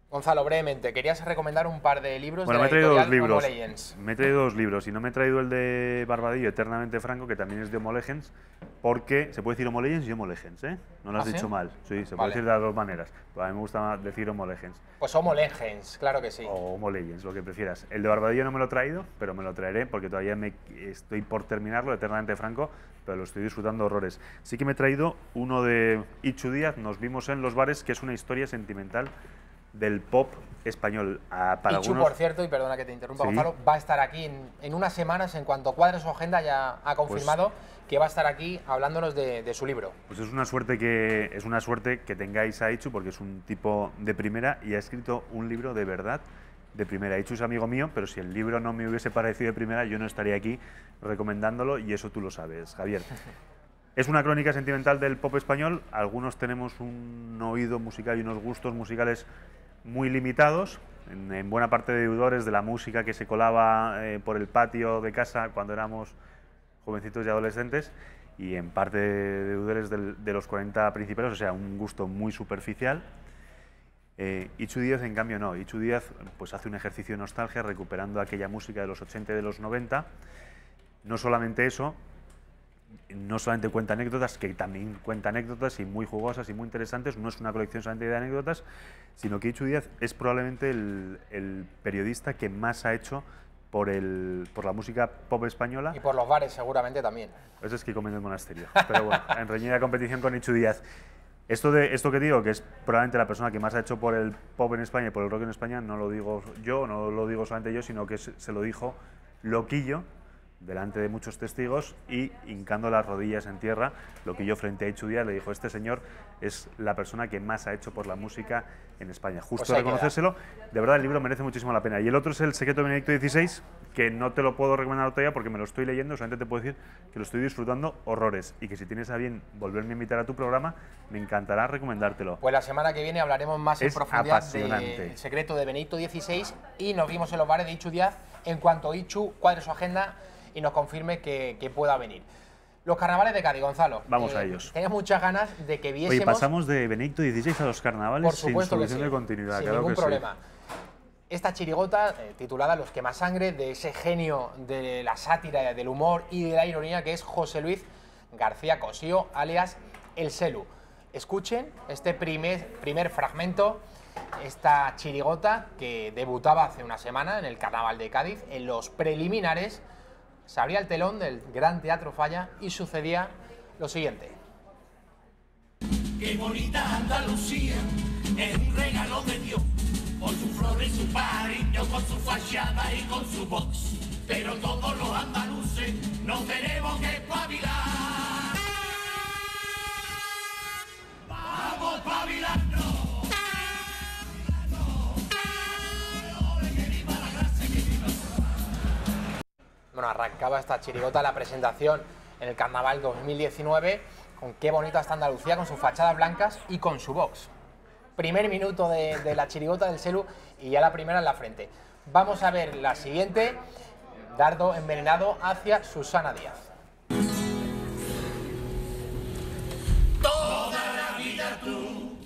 Gonzalo, brevemente, querías recomendar un par de libros de la editorial dos libros. Homo Legends. Me he traído dos libros y no me he traído el de Barbadillo, Eternamente Franco, que también es de Homo Legends, porque se puede decir Homo Legends y Homo Legends, ¿eh? No lo has dicho mal. Sí, se puede decir de las dos maneras. Pero a mí me gusta decir Homo Legends. Pues Homo Legends, claro que sí. O Homo Legends, lo que prefieras. El de Barbadillo no me lo he traído, pero me lo traeré porque todavía estoy por terminarlo, Eternamente Franco, pero lo estoy disfrutando horrores. Sí que me he traído uno de Ichu Díaz, Nos vimos en los bares, que es una historia sentimental del pop español. Para Ichu, por cierto, y perdona que te interrumpa, ¿sí? Gonzalo, va a estar aquí en unas semanas, en cuanto cuadre su agenda, ya ha confirmado que va a estar aquí hablándonos de su libro. Pues es una suerte que tengáis a Ichu, porque es un tipo de primera y ha escrito un libro de verdad de primera. Ichu es amigo mío, pero si el libro no me hubiese parecido de primera, yo no estaría aquí recomendándolo, y eso tú lo sabes, Javier. Es una crónica sentimental del pop español. Algunos tenemos un oído musical y unos gustos musicales muy limitados, en buena parte de deudores de la música que se colaba por el patio de casa cuando éramos jovencitos y adolescentes, y en parte de deudores de los 40 principales, o sea, un gusto muy superficial. Ichu Díaz, en cambio, no. Ichu Díaz pues, hace un ejercicio de nostalgia recuperando aquella música de los 80 y de los 90. No solamente eso, no solamente cuenta anécdotas, que también cuenta anécdotas y muy jugosas y muy interesantes, no es una colección solamente de anécdotas, sino que Ichu Díaz es probablemente el periodista que más ha hecho por la música pop española. Y por los bares seguramente también. Eso es que comen el monasterio, pero bueno, en reñida competición con Ichu Díaz. Esto que digo, que es probablemente la persona que más ha hecho por el pop en España y por el rock en España, no lo digo yo, no lo digo solamente yo, sino que se lo dijo Loquillo, delante de muchos testigos, y hincando las rodillas en tierra, Loquillo frente a Ichu Díaz le dijo: este señor es la persona que más ha hecho por la música en España. Justo pues reconocérselo, de verdad el libro merece muchísimo la pena. Y el otro es El secreto de Benedicto XVI, que no te lo puedo recomendar todavía porque me lo estoy leyendo, solamente te puedo decir que lo estoy disfrutando horrores, y que si tienes a bien volverme a invitar a tu programa, me encantará recomendártelo. Pues la semana que viene hablaremos más en profundidad del secreto de Benedicto XVI, y nos vimos en los bares de Ichu Díaz en cuanto Ichu cuadre su agenda y nos confirme que pueda venir. Los carnavales de Cádiz, Gonzalo. Vamos a ellos. Tenía muchas ganas de que viésemos... Oye, pasamos de Benedicto XVI a los carnavales por supuesto sin solución de continuidad. Sin claro ningún que problema. Sí. Esta chirigota, titulada Los Quemasangre, de ese genio de la sátira, del humor y de la ironía que es José Luis García Cosío, alias El Selu. Escuchen este primer fragmento, esta chirigota que debutaba hace una semana en el Carnaval de Cádiz, en los preliminares. Se abría el telón del Gran Teatro Falla y sucedía lo siguiente. Qué bonita Andalucía, es un regalo de Dios, con su flor y su cariño, con su fachada y con su voz. Pero todos los andaluces nos tenemos que espabilar. ¡Vamos a espabilarnos! Bueno, arrancaba esta chirigota la presentación en el Carnaval 2019 con Qué bonita está Andalucía, con sus fachadas blancas y con su box. Primer minuto de la chirigota del Selu y ya la primera en la frente. Vamos a ver la siguiente, dardo envenenado hacia Susana Díaz. Toda la vida tú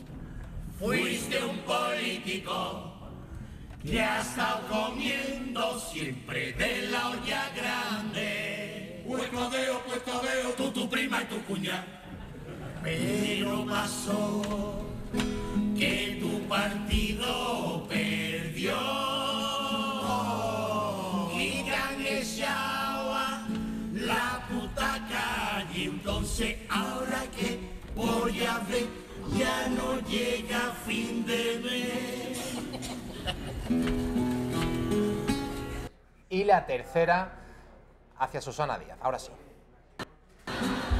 fuiste un político que has estado comiendo siempre de la olla grande. Pues cabeo, tú, tu prima y tu cuñada. Pero pasó que tu partido perdió y te han echado a la puta calle. Entonces ahora llega fin de mes. Y la tercera hacia Susana Díaz. Ahora sí.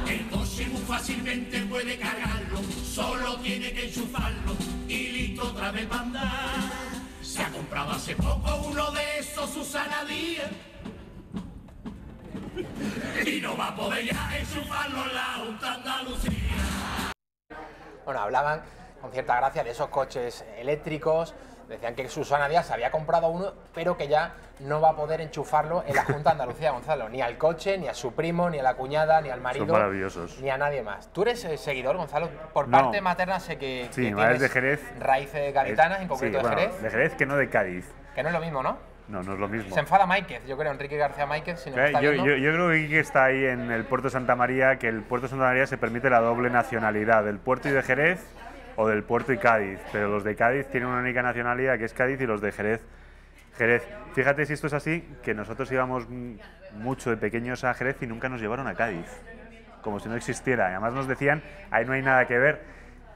El coche muy fácilmente puede cargarlo, solo tiene que enchufarlo y listo otra vez para andar. Se ha comprado hace poco uno de esos Susana Díaz y no va a poder ya enchufarlo en la Junta de Andalucía. Bueno, hablaban con cierta gracia de esos coches eléctricos. Decían que Susana Díaz había comprado uno, pero que ya no va a poder enchufarlo en la Junta de Andalucía, Gonzalo. Ni al coche, ni a su primo, ni a la cuñada, ni al marido. Son maravillosos. Ni a nadie más. ¿Tú eres seguidor, Gonzalo? Por parte materna sé que, sí, que tienes de Jerez. Raíces gaditanas, en concreto sí, de Jerez. De Jerez, que no de Cádiz. Que no es lo mismo, ¿no? No, no es lo mismo. Se enfada Máiquez, yo creo, Enrique García Máiquez, si nos está yo viendo. Yo creo que Quique está ahí en el puerto de Santa María, que el puerto de Santa María se permite la doble nacionalidad, del puerto y de Jerez o del puerto y Cádiz, pero los de Cádiz tienen una única nacionalidad, que es Cádiz, y los de Jerez, Jerez. Fíjate si esto es así, que nosotros íbamos mucho de pequeños a Jerez y nunca nos llevaron a Cádiz, como si no existiera. Además nos decían, ahí no hay nada que ver,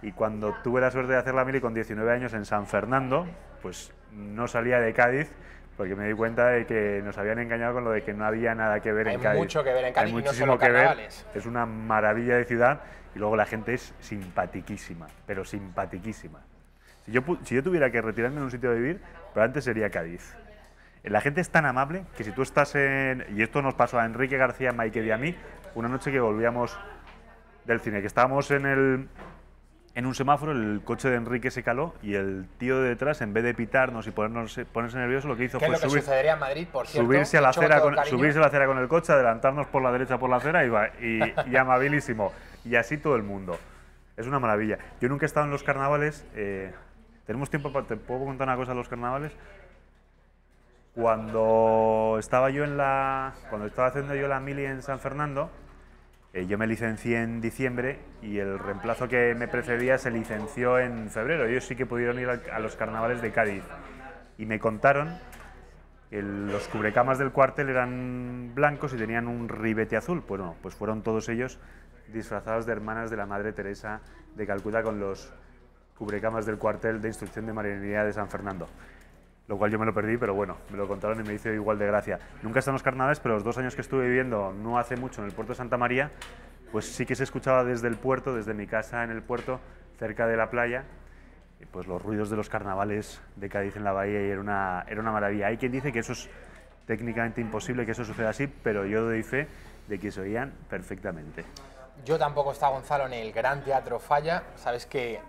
y cuando tuve la suerte de hacer la mili con 19 años en San Fernando, pues no salía de Cádiz, porque me di cuenta de que nos habían engañado con lo de que no había nada que ver en Cádiz. Hay mucho que ver en Cádiz, hay y no muchísimo solo que ver, carnavales. es una maravilla de ciudad, y luego la gente es simpatiquísima, pero simpatiquísima. Si yo tuviera que retirarme en un sitio de vivir, pero antes sería Cádiz. La gente es tan amable que si tú estás en... Y esto nos pasó a Enrique García Máiquez y a mí, una noche que volvíamos del cine, que estábamos en un semáforo, el coche de Enrique se caló y el tío de detrás, en vez de pitarnos y ponerse nerviosos, lo que hizo fue sucedería en Madrid, por cierto, subirse a la acera con el coche, adelantarnos por la derecha por la acera y amabilísimo. Y así todo el mundo. Es una maravilla. Yo nunca he estado en los carnavales. ¿Tenemos tiempo? ¿Te puedo contar una cosa de los carnavales? Cuando estaba haciendo yo la mili en San Fernando, yo me licencié en diciembre y el reemplazo que me precedía se licenció en febrero. Ellos sí que pudieron ir a los carnavales de Cádiz. Y me contaron que los cubrecamas del cuartel eran blancos y tenían un ribete azul. Bueno, pues fueron todos ellos disfrazados de hermanas de la Madre Teresa de Calcuta con los cubrecamas del cuartel de instrucción de marinería de San Fernando. Lo cual yo me lo perdí, pero bueno, me lo contaron y me hizo igual de gracia. Nunca he estado en los carnavales, pero los 2 años que estuve viviendo no hace mucho en el puerto de Santa María, pues sí que se escuchaba desde el puerto, desde mi casa en el puerto, cerca de la playa, pues los ruidos de los carnavales de Cádiz en la bahía, y era una maravilla. Hay quien dice que eso es técnicamente imposible que eso suceda así, pero yo doy fe de que se oían perfectamente. Yo tampoco estaba, Gonzalo, en el Gran Teatro Falla. Sabes que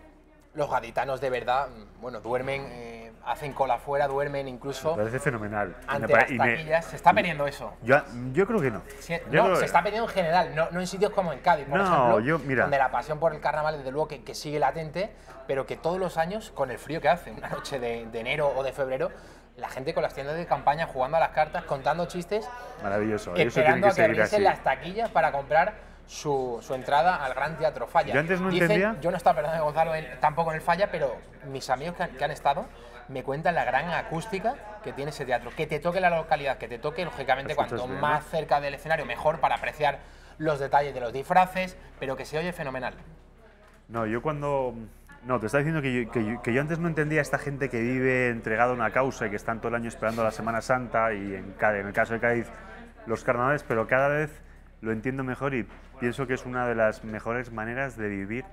los gaditanos de verdad, bueno, duermen, hacen cola afuera, duermen incluso. Me parece fenomenal. Ante las taquillas. ¿Se está perdiendo eso? Yo creo que no. Se está perdiendo en general, no en sitios como en Cádiz, por ejemplo, donde la pasión por el carnaval, desde luego, que sigue latente, pero que todos los años, con el frío que hace, una noche de enero o de febrero, la gente con las tiendas de campaña jugando a las cartas, contando chistes, maravilloso. Esperando a que abriesen las taquillas para comprar su entrada al Gran Teatro Falla. Yo antes no entendía. Yo no estaba, perdón, Gonzalo, tampoco en el Falla, pero mis amigos que han estado me cuentan la gran acústica que tiene ese teatro. Que te toque la localidad, que te toque, lógicamente, cuanto bien, más ¿no? cerca del escenario, mejor para apreciar los detalles de los disfraces, pero que se oye fenomenal. No, yo cuando... No, te estaba diciendo que yo antes no entendía a esta gente que vive entregada a una causa y que están todo el año esperando la Semana Santa y en el caso de Cádiz los carnavales, pero cada vez lo entiendo mejor y pienso que es una de las mejores maneras de vivir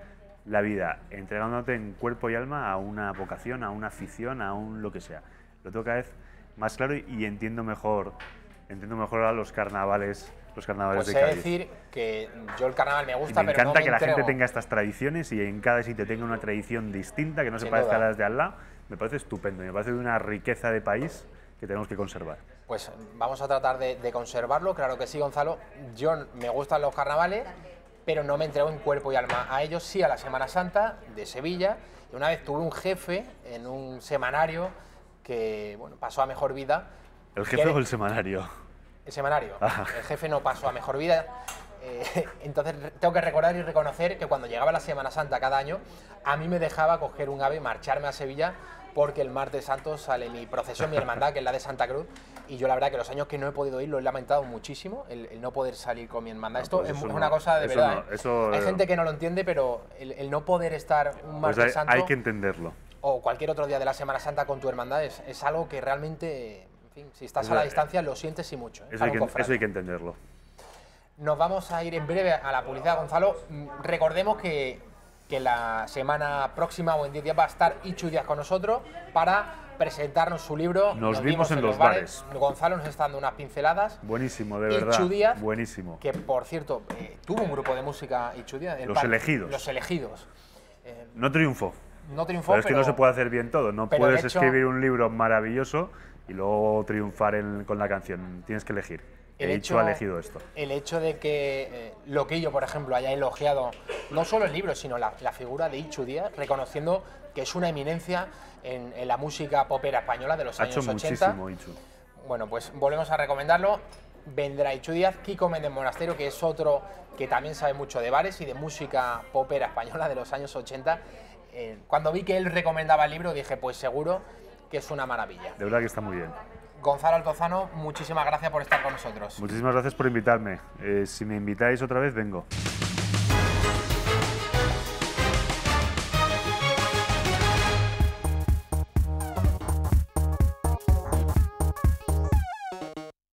la vida, entregándote en cuerpo y alma a una vocación, a una afición, a un lo que sea. Lo tengo cada vez más claro y entiendo mejor a los carnavales de Cádiz. Pues decir que yo el carnaval me gusta, pero no me encanta que la gente tenga estas tradiciones y en cada sitio tenga una tradición distinta, que no se parezca a las de al lado. Me parece estupendo, me parece de una riqueza de país que tenemos que conservar. Pues vamos a tratar de conservarlo, claro que sí, Gonzalo. Yo me gustan los carnavales, pero no me entrego en cuerpo y alma a ellos, sí a la Semana Santa de Sevilla. Y una vez tuve un jefe en un semanario que, bueno, pasó a mejor vida. ¿El jefe o el semanario? El semanario. El jefe no pasó a mejor vida. Entonces tengo que recordar y reconocer que cuando llegaba la Semana Santa cada año, a mí me dejaba coger un AVE, marcharme a Sevilla porque el martes santo sale mi procesión, mi hermandad, que es la de Santa Cruz, y yo la verdad que los años que no he podido ir lo he lamentado muchísimo, el no poder salir con mi hermandad. Esto es una cosa de verdad. Hay gente que no lo entiende, pero el no poder estar un martes santo... Hay que entenderlo. O cualquier otro día de la Semana Santa con tu hermandad es algo que realmente, en fin, si estás a la distancia lo sientes y mucho. Eso hay que entenderlo. Nos vamos a ir en breve a la publicidad, Gonzalo. Recordemos que la semana próxima o en 10 días va a estar Ichu Díaz con nosotros para presentarnos su libro. Nos vimos en los bares. Gonzalo nos está dando unas pinceladas. Buenísimo, de verdad. Ichu Díaz, buenísimo. Que por cierto, tuvo un grupo de música Ichu Díaz. Los Elegidos. Los Elegidos. No triunfó. No triunfó, pero es que no se puede hacer bien todo. No puedes escribir un libro maravilloso y luego triunfar con la canción. Tienes que elegir. Ichu ha elegido esto. El hecho de que Loquillo, por ejemplo, haya elogiado no solo el libro, sino la figura de Ichu Díaz, reconociendo que es una eminencia en la música popera española de los años 80. Ha hecho muchísimo, Ichu. Bueno, pues volvemos a recomendarlo. Vendrá Ichu Díaz, Kiko Méndez Monasterio, que es otro que también sabe mucho de bares y de música popera española de los años 80. Cuando vi que él recomendaba el libro, dije, pues seguro que es una maravilla. De verdad que está muy bien. Gonzalo Altozano, muchísimas gracias por estar con nosotros. Muchísimas gracias por invitarme. Si me invitáis otra vez, vengo.